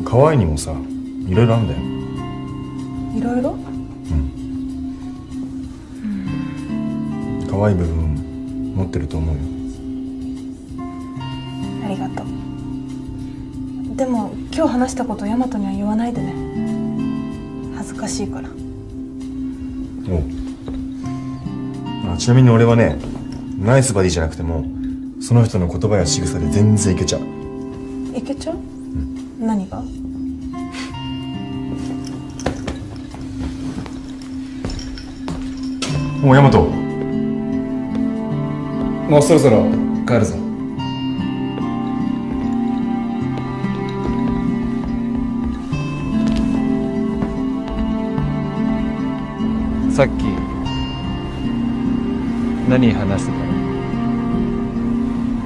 可愛いにもさ、いろいろあるんだよ。いろいろ？可愛い部分持ってると思うよ。ありがとう。でも今日話したことヤマトには言わないでね。恥ずかしいから。ちなみに俺はね、ナイスバディじゃなくてもその人の言葉や仕草で全然いけちゃう。いけちゃう？何が？もうヤマト、もうそろそろ帰るぞ。さっき何話してたの？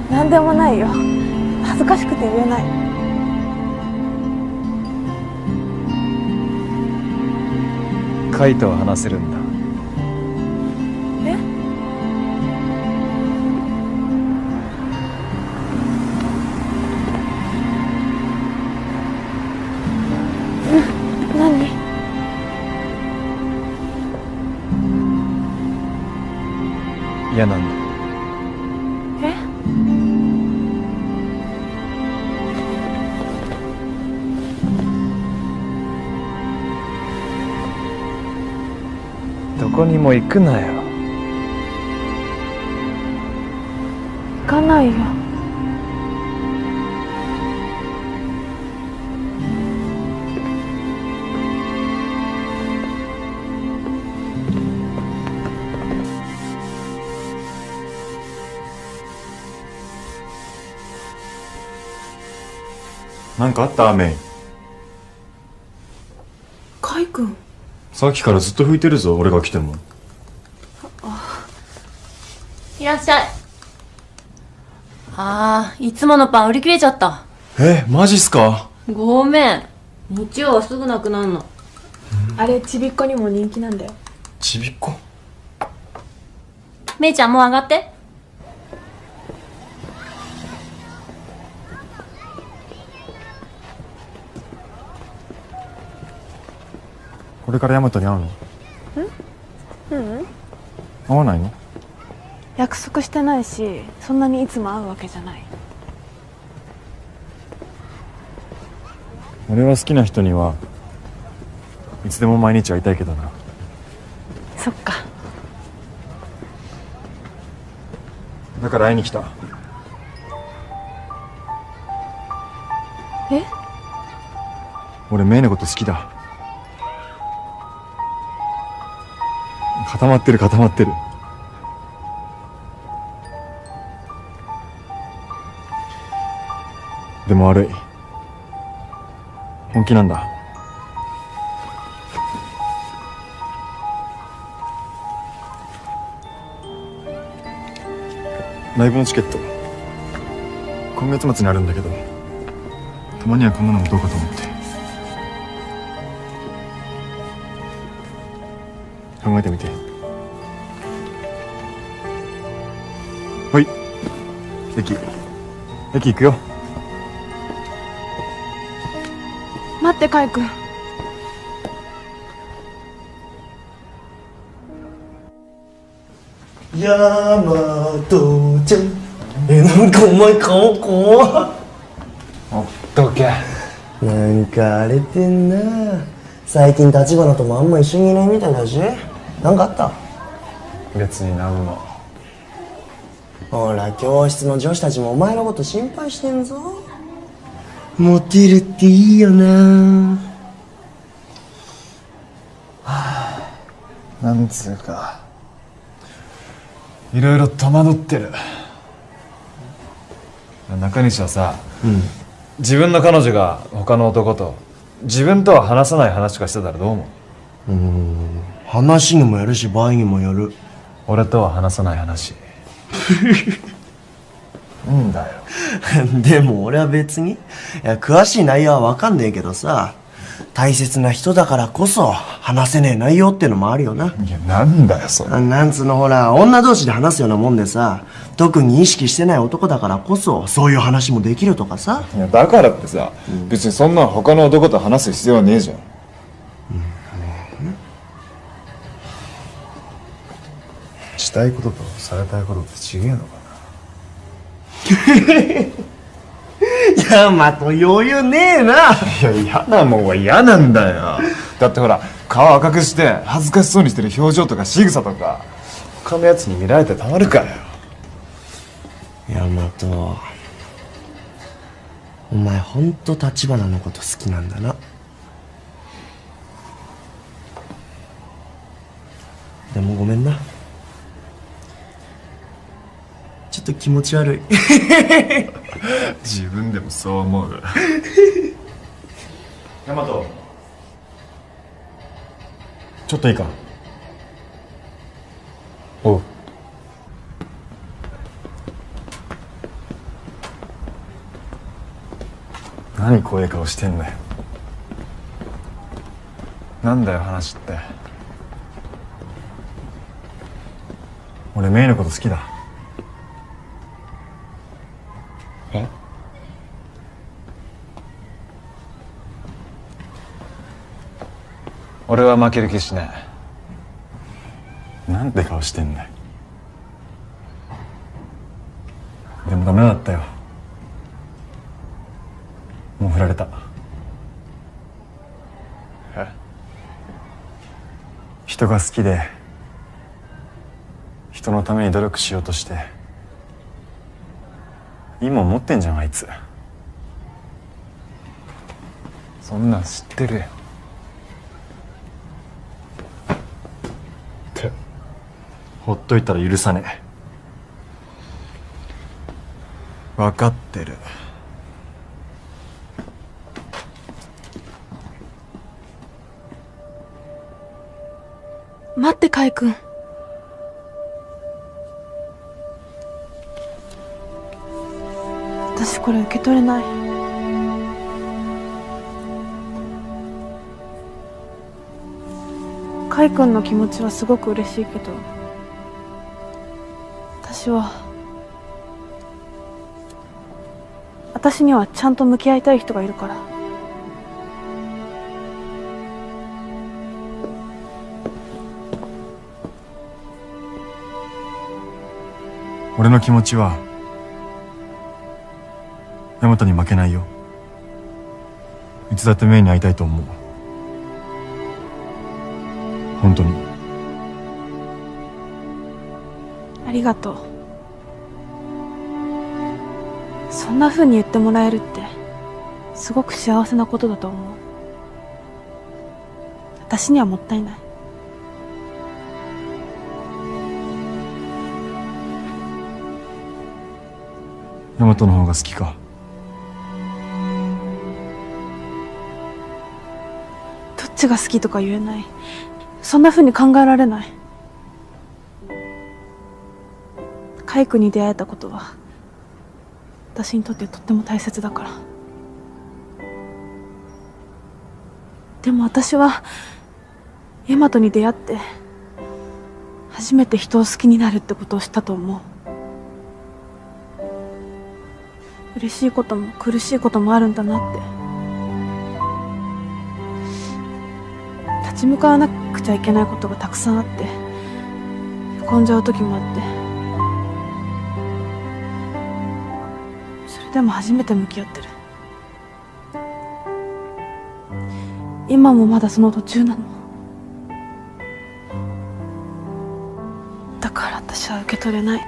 なんでもないよ。恥ずかしくて言えない。カイとは話せるんだ。何？嫌なんだ。どこにも行くなよ。行かないよ。なんかあったメイ？カイ君。さっきからずっと拭いてるぞ、俺が来ても。いらっしゃい。いつものパン売り切れちゃった。マジっすか？ごめん。日曜はすぐなくなるの。あれちびっこにも人気なんだよ。ちびっこ？めいちゃんもう上がって。これからヤマトに会うの？会わないの？約束してないし、そんなにいつも会うわけじゃない。俺は好きな人にはいつでも毎日会いたいけどな。そっか。だから会いに来た。俺メイのこと好きだ。固まってる固まってる。でも悪い。本気なんだ。ライブのチケット今月末にあるんだけど、たまにはこんなのもどうかと思って。考えてみて。ほい、駅行くよ。待って、カイ君。ヤマトちゃん、なんかお前顔怖っ。ほっとけ。なんか荒れてんな。最近立花ともあんま一緒にいないみたいだし、なんかあった？別になんも。ほら、教室の女子たちもお前のこと心配してんぞ。モテるっていいよな。なんつうか、いろいろ戸惑ってる。中西はさ、自分の彼女が他の男と自分とは話さない話とかしてたらどう思う？話にもやるし場合にもよる。俺とは話さない話。なんだよ。でも俺は別に、いや、詳しい内容は分かんねえけどさ、大切な人だからこそ話せねえ内容ってのもあるよな。いや、なんだよそれ。なんつうの、ほら、女同士で話すようなもんでさ、特に意識してない男だからこそそういう話もできるとかさ。いや、だからってさ、別にそんな他の男と話す必要はねえじゃん。したいこととされたいことって違えのかな。ヤマト余裕ねえな。いや、嫌なもんは嫌なんだよ。だってほら、顔赤くして恥ずかしそうにしてる表情とか仕草とか他のやつに見られてたまるかよ。ヤマト、お前ほんと立花のこと好きなんだな。でもごめんな、ちょっと気持ち悪い。自分でもそう思う。ヤマト、ちょっといいか？おう。何怖い顔してんだよ。なんだよ話って。俺メイのこと好きだ。え？俺は負ける気しねえ。なんて顔してんだよ。でもダメだったよ。もう振られた。え？人が好きで人のために努力しようとしていいもん持ってんじゃんあいつ。そんなん知ってるよ。ってほっといたら許さねえ。分かってる。待って、カイ君。私これ受け取れない。カイ君の気持ちはすごく嬉しいけど、私にはちゃんと向き合いたい人がいるから。俺の気持ちはヤマトに負けないよ。いつだってメイに会いたいと思う。本当に。ありがとう。そんな風に言ってもらえるってすごく幸せなことだと思う。私にはもったいない。ヤマトの方が好きか？どっちが好きとか言えない。そんな風に考えられない。海君に出会えたことは私にとってとっても大切だから。でも私はヤマトに出会って初めて人を好きになるってことを知ったと思う。嬉しいことも苦しいこともあるんだなって。立ち向かわなくちゃいけないことがたくさんあって、へこんじゃう時もあって、それでも初めて向き合ってる。今もまだその途中なの。だから私は受け取れない。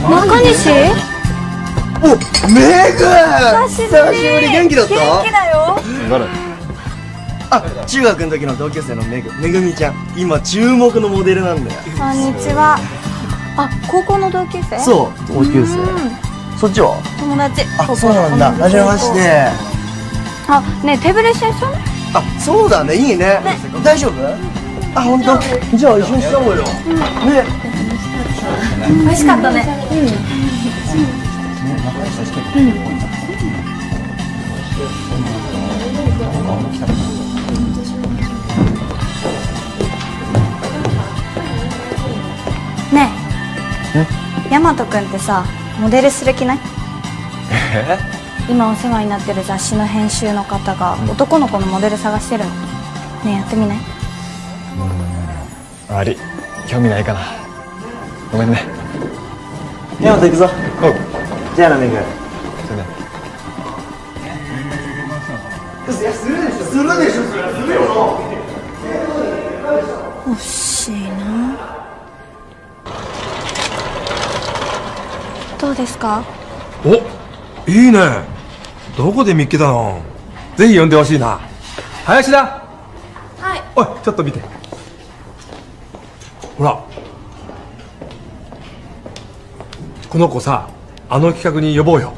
中西？お、メグ！久しぶり。元気だった？元気だよ。誰？あ、中学の時の同級生のめぐみちゃん。今注目のモデルなんだよ。こんにちは。あ、高校の同級生？そう、同級生。そっちは？友達。あ、そうなんだ。はじめまして。あ、ねえ、テーブル一緒にしようね。あ、そうだね。いいね。大丈夫？あ、本当。じゃあ一緒にしちゃおうよ。ね。美味しかったね。ねえ、ヤマトくんってさ、モデルする気ない？今お世話になってる雑誌の編集の方が男の子のモデル探してるの。ねえ、やってみない？悪い、興味ないかな。ごめんね。ヤマト行くぞ。じゃあな、メグ。するでしょ。するでしょ。するよ。惜しいな。どうですか？お、いいね。どこで見っけたの？ぜひ呼んでほしいな。林田。はい。おい、ちょっと見て。ほら、この子さ、あの企画に呼ぼうよ。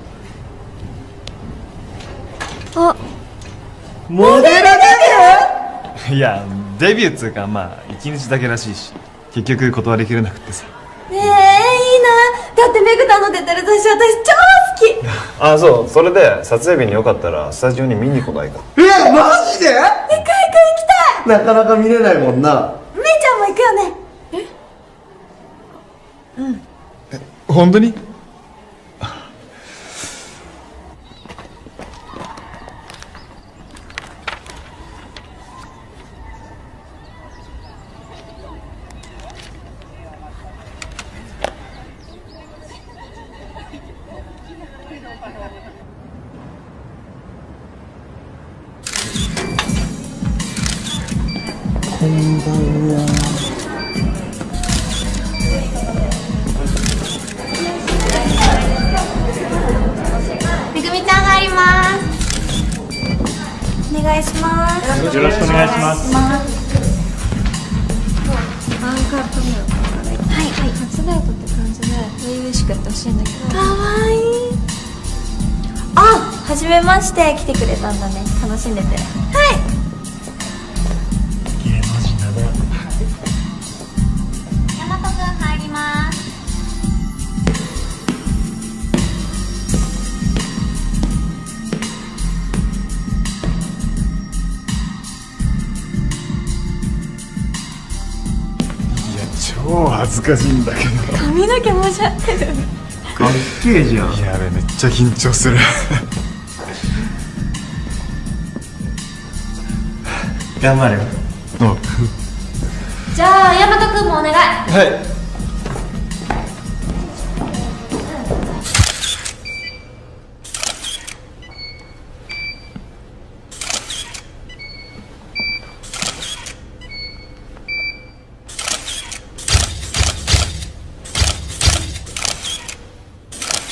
あ、モデルデビュー？いや、デビューっつうか、まあ1日だけらしいし、結局断りきれなくってさ。いいな。だってメグタの出てる雑誌私超好き。あ、そう、それで撮影日によかったらスタジオに見に来ないか。マジで？行きたい。なかなか見れないもんな。めいちゃんも行くよね？うん。本当に？こんばんは。めぐみちゃん入ります。お願いします。よろしくお願いします。ワンカット目をはいはい。初デートって感じで初々しくやってほしいんだけど。かわいい。あ、はじめまして。来てくれたんだね。楽しんでて。はい。芸能人だね。大和くん入ります。いや、超超恥ずかしいんだけど。髪の毛もしゃってる。かっけえじゃん。やべ、めっちゃ緊張する。頑張れよ。じゃあ大和くんもお願い。はい。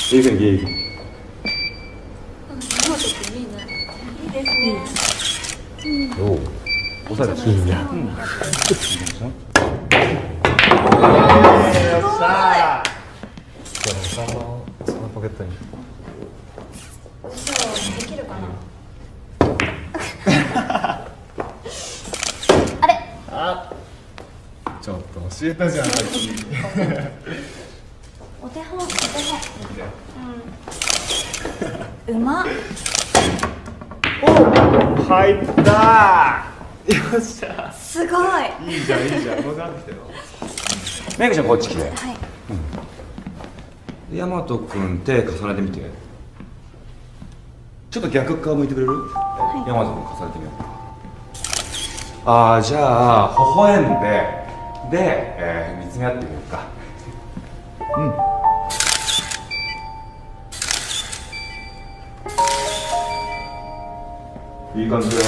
いいね、いいね。大和くんいいね。いいですね。おう。押さえた。いいね。よっしゃー。じゃあ、そのポケットに。できるかな。あれ。あ。ちょっと教えたじゃん、さっき。お手本。うまっ。お、入ったー。よっしゃ。すごい。いいじゃん、いいじゃん。戻ってきてよ。メイクちゃんこっち来て。はい。大和くん手重ねてみて。ちょっと逆側向いてくれる？はい。大和くん重ねてみよう。じゃあ微笑んで見つめ合ってみようか。うん。いい感じだよ。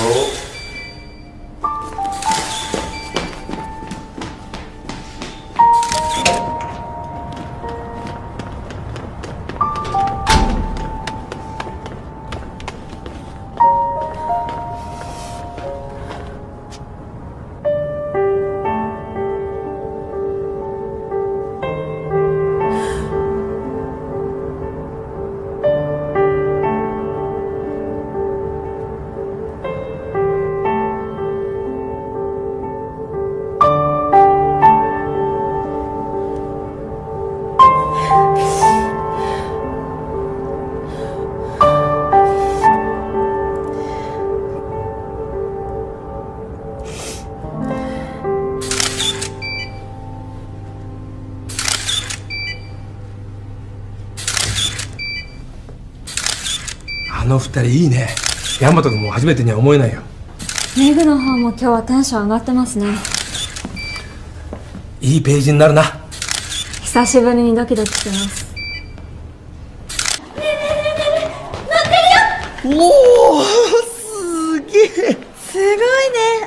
あの二人いいね。大和君も初めてには思えないよ。メグの方も今日はテンション上がってますね。いいページになるな。久しぶりにドキドキしてます。おお、すげえ。すごいね。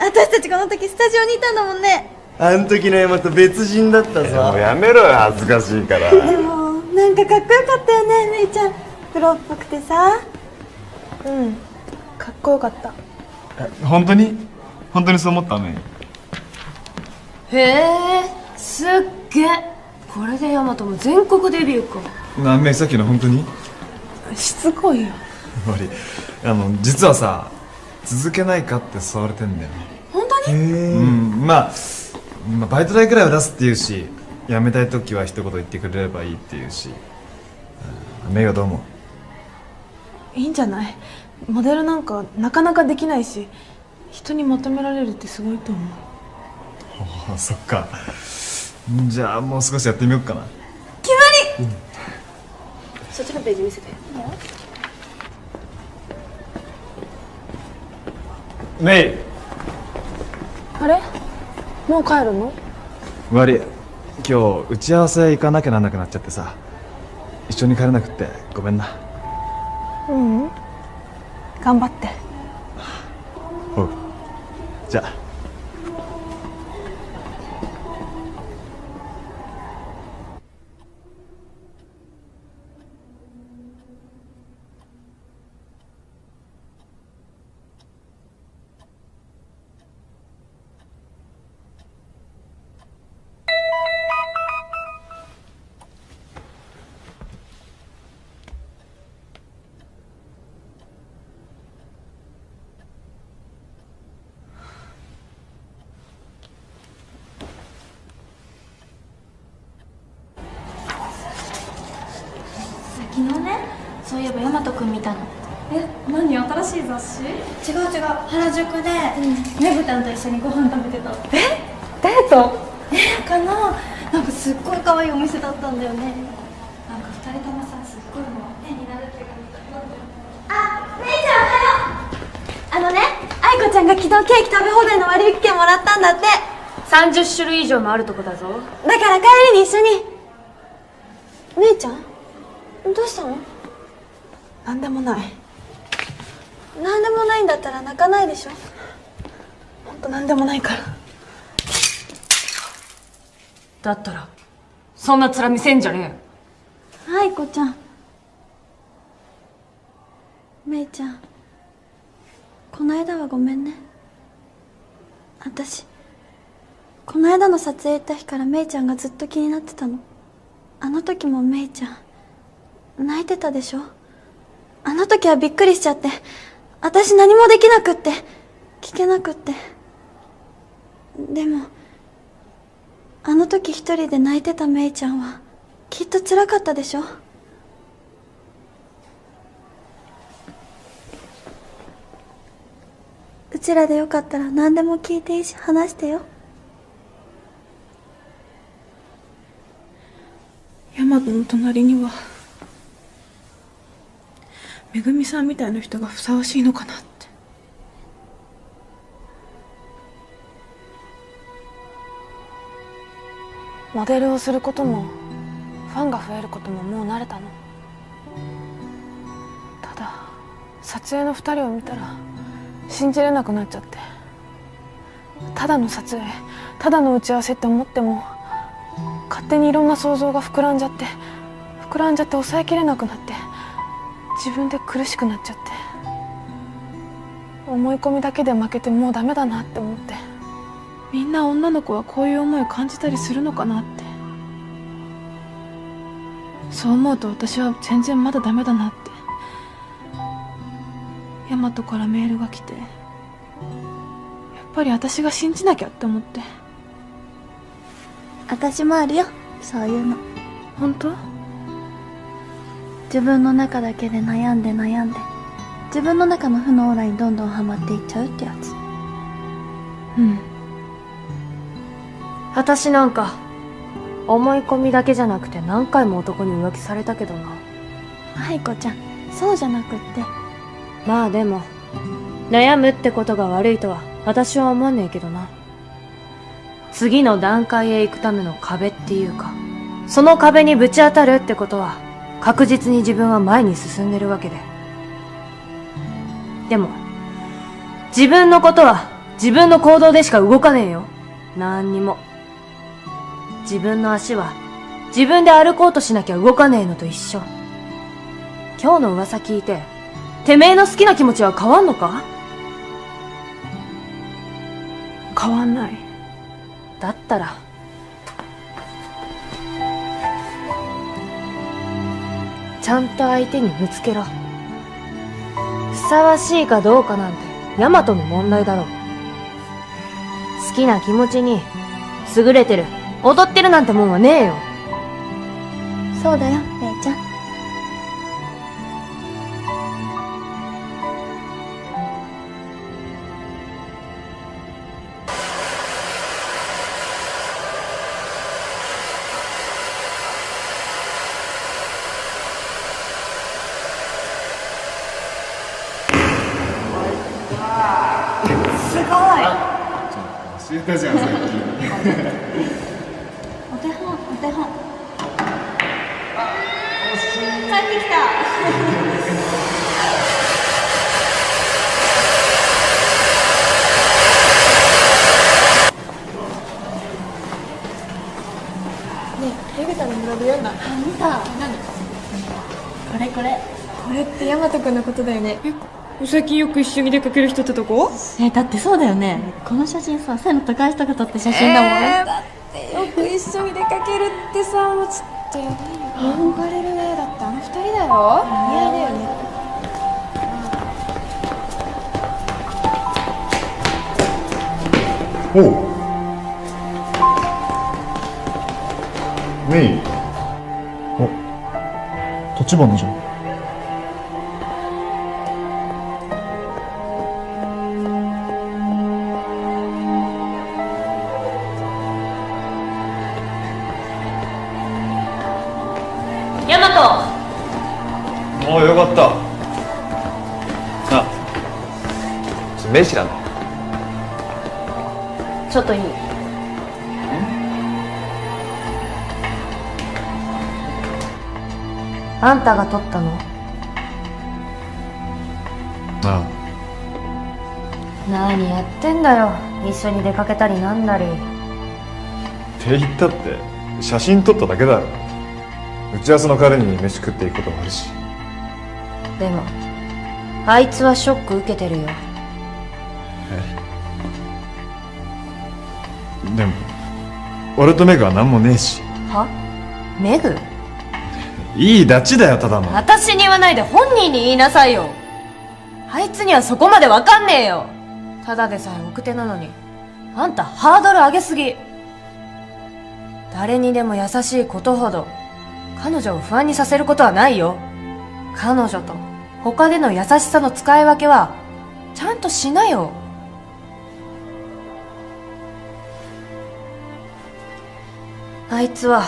私たちこの時スタジオにいたんだもんね。あん時の大和別人だったぞ。もうやめろよ、恥ずかしいから。でもなんかかっこよかったよね、めいちゃん。プロっぽくてさ。うん、かっこよかった。本当にそう思ったね。へえ、すっげえ。これでヤマトも全国デビューか。何名さっきの本当に？しつこいよ。悪い。実はさ、続けないかって誘われてんだよね。本当に？うん、まあバイト代くらいは出すって言うし、辞めたい時は一言言ってくれればいいって言うし。メイはどう思う？いいんじゃない？モデルなんかなかなかできないし、人に求められるってすごいと思う。おお、そっか。じゃあもう少しやってみようかな。決まり、そっちのページ見せて。メイ。あれ？もう帰るの？悪い。今日打ち合わせ行かなきゃなんなくなっちゃってさ、一緒に帰れなくってごめんな。ううん、頑張って。おう。じゃあ。昨日ね、そういえば大和くん見たの。何、新しい雑誌？違う違う、原宿で、メグタンと一緒にご飯食べてた。デート？かな。なんすっごい可愛いお店だったんだよね。なんか2人ともさ、すっごいもう絵になるっていうか。あ、めいちゃんおはよう。愛子ちゃんが昨日ケーキ食べ放題の割引券もらったんだって。30種類以上もあるとこだぞ。だから帰りに一緒に。めいちゃんどうしたの？なんでもない。なんでもないんだったら泣かないでしょ。ほんとなんでもないから。だったらそんな面見せんじゃねえよ。愛子ちゃん、めいちゃん、この間はごめんね。私この間の撮影行った日からめいちゃんがずっと気になってたの。あの時もめいちゃん泣いてたでしょ。あの時はびっくりしちゃって、私何もできなくって、聞けなくって。でもあの時一人で泣いてためいちゃんはきっと辛かったでしょ。うちらでよかったら何でも聞いていいし話してよ。ヤマトの隣にはめぐみさんみたいな人がふさわしいのかなって。モデルをすることもファンが増えることももう慣れたの。ただ撮影の2人を見たら信じれなくなっちゃって、ただの撮影、ただの打ち合わせって思っても勝手にいろんな想像が膨らんじゃって抑えきれなくなって、自分で苦しくなっちゃって、思い込みだけで負けてもうダメだなって思って、みんな女の子はこういう思いを感じたりするのかなって。そう思うと私は全然まだダメだなって。ヤマトからメールが来て、やっぱり私が信じなきゃって思って。私もあるよ、そういうの。本当？自分の中だけで悩んで自分の中の負のオーラにどんどんハマっていっちゃうってやつ。うん。私なんか思い込みだけじゃなくて何回も男に浮気されたけどな。愛子ちゃん、そうじゃなくって。まあでも悩むってことが悪いとは私は思わねえけどな。次の段階へ行くための壁っていうか、その壁にぶち当たるってことは確実に自分は前に進んでるわけで。でも自分のことは自分の行動でしか動かねえよ。なんにも。自分の足は自分で歩こうとしなきゃ動かねえのと一緒。今日の噂聞いててめえの好きな気持ちは変わんのか？変わんない。だったらちゃんと相手にぶつけろ。ふさわしいかどうかなんてヤマトの問題だろう。好きな気持ちに優れてる、踊ってるなんてもんはねえよ。そうだよ、めいちゃん。すごい。教えたじゃんさっき。お手本。帰ってきた。ねえ、エグタのブログ読んだ？見た。これってヤマト君のことだよね。最近よく一緒に出かける人ってとこ？だってそうだよね。この写真さ、背の高い人が撮った写真だもん。だってよく一緒に出かけるってさ、もうちょっとやばいよ。憧れるね。だってあの二人だよ。似合いだよね。おうメイ。あ、立花じゃん。おお、よかった。あ、名刺なんだ。ちょっといい？あんたが取ったの？あ何やってんだよ、一緒に出かけたりなんだり。って言ったって写真撮っただけだろ。打ち合わせの代わりに飯食っていくこともあるし。でもあいつはショック受けてるよ。でも俺とメグは何もねえし。は？メグ？いいダチだよ、ただの。私に言わないで本人に言いなさいよ。あいつにはそこまでわかんねえよ。ただでさえ奥手なのにあんたハードル上げすぎ。誰にでも優しいことほど彼女を不安にさせることはないよ。彼女と他での優しさの使い分けはちゃんとしなよ。あいつは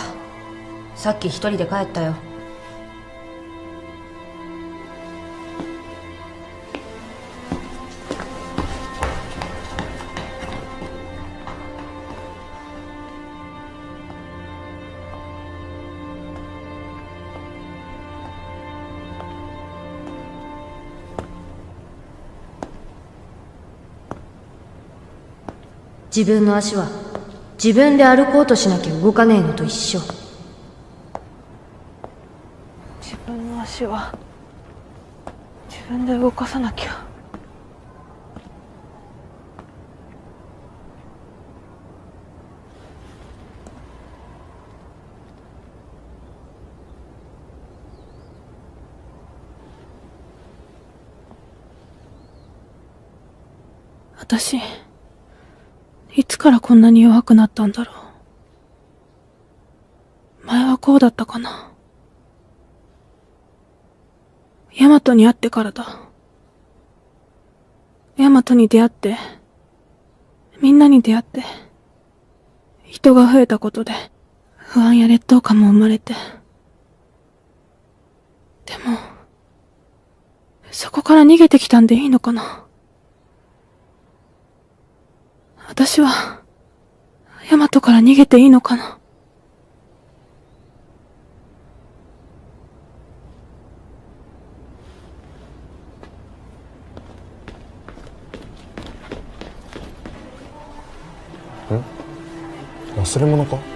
さっき一人で帰ったよ。自分の足は自分で歩こうとしなきゃ動かねえのと一緒。自分の足は自分で動かさなきゃ。私いつからこんなに弱くなったんだろう。前はこうだったかな。ヤマトに会ってからだ。ヤマトに出会って、みんなに出会って、人が増えたことで不安や劣等感も生まれて。でも、そこから逃げてきたんでいいのかな。私は、ヤマトから逃げていいのかな。忘れ物か？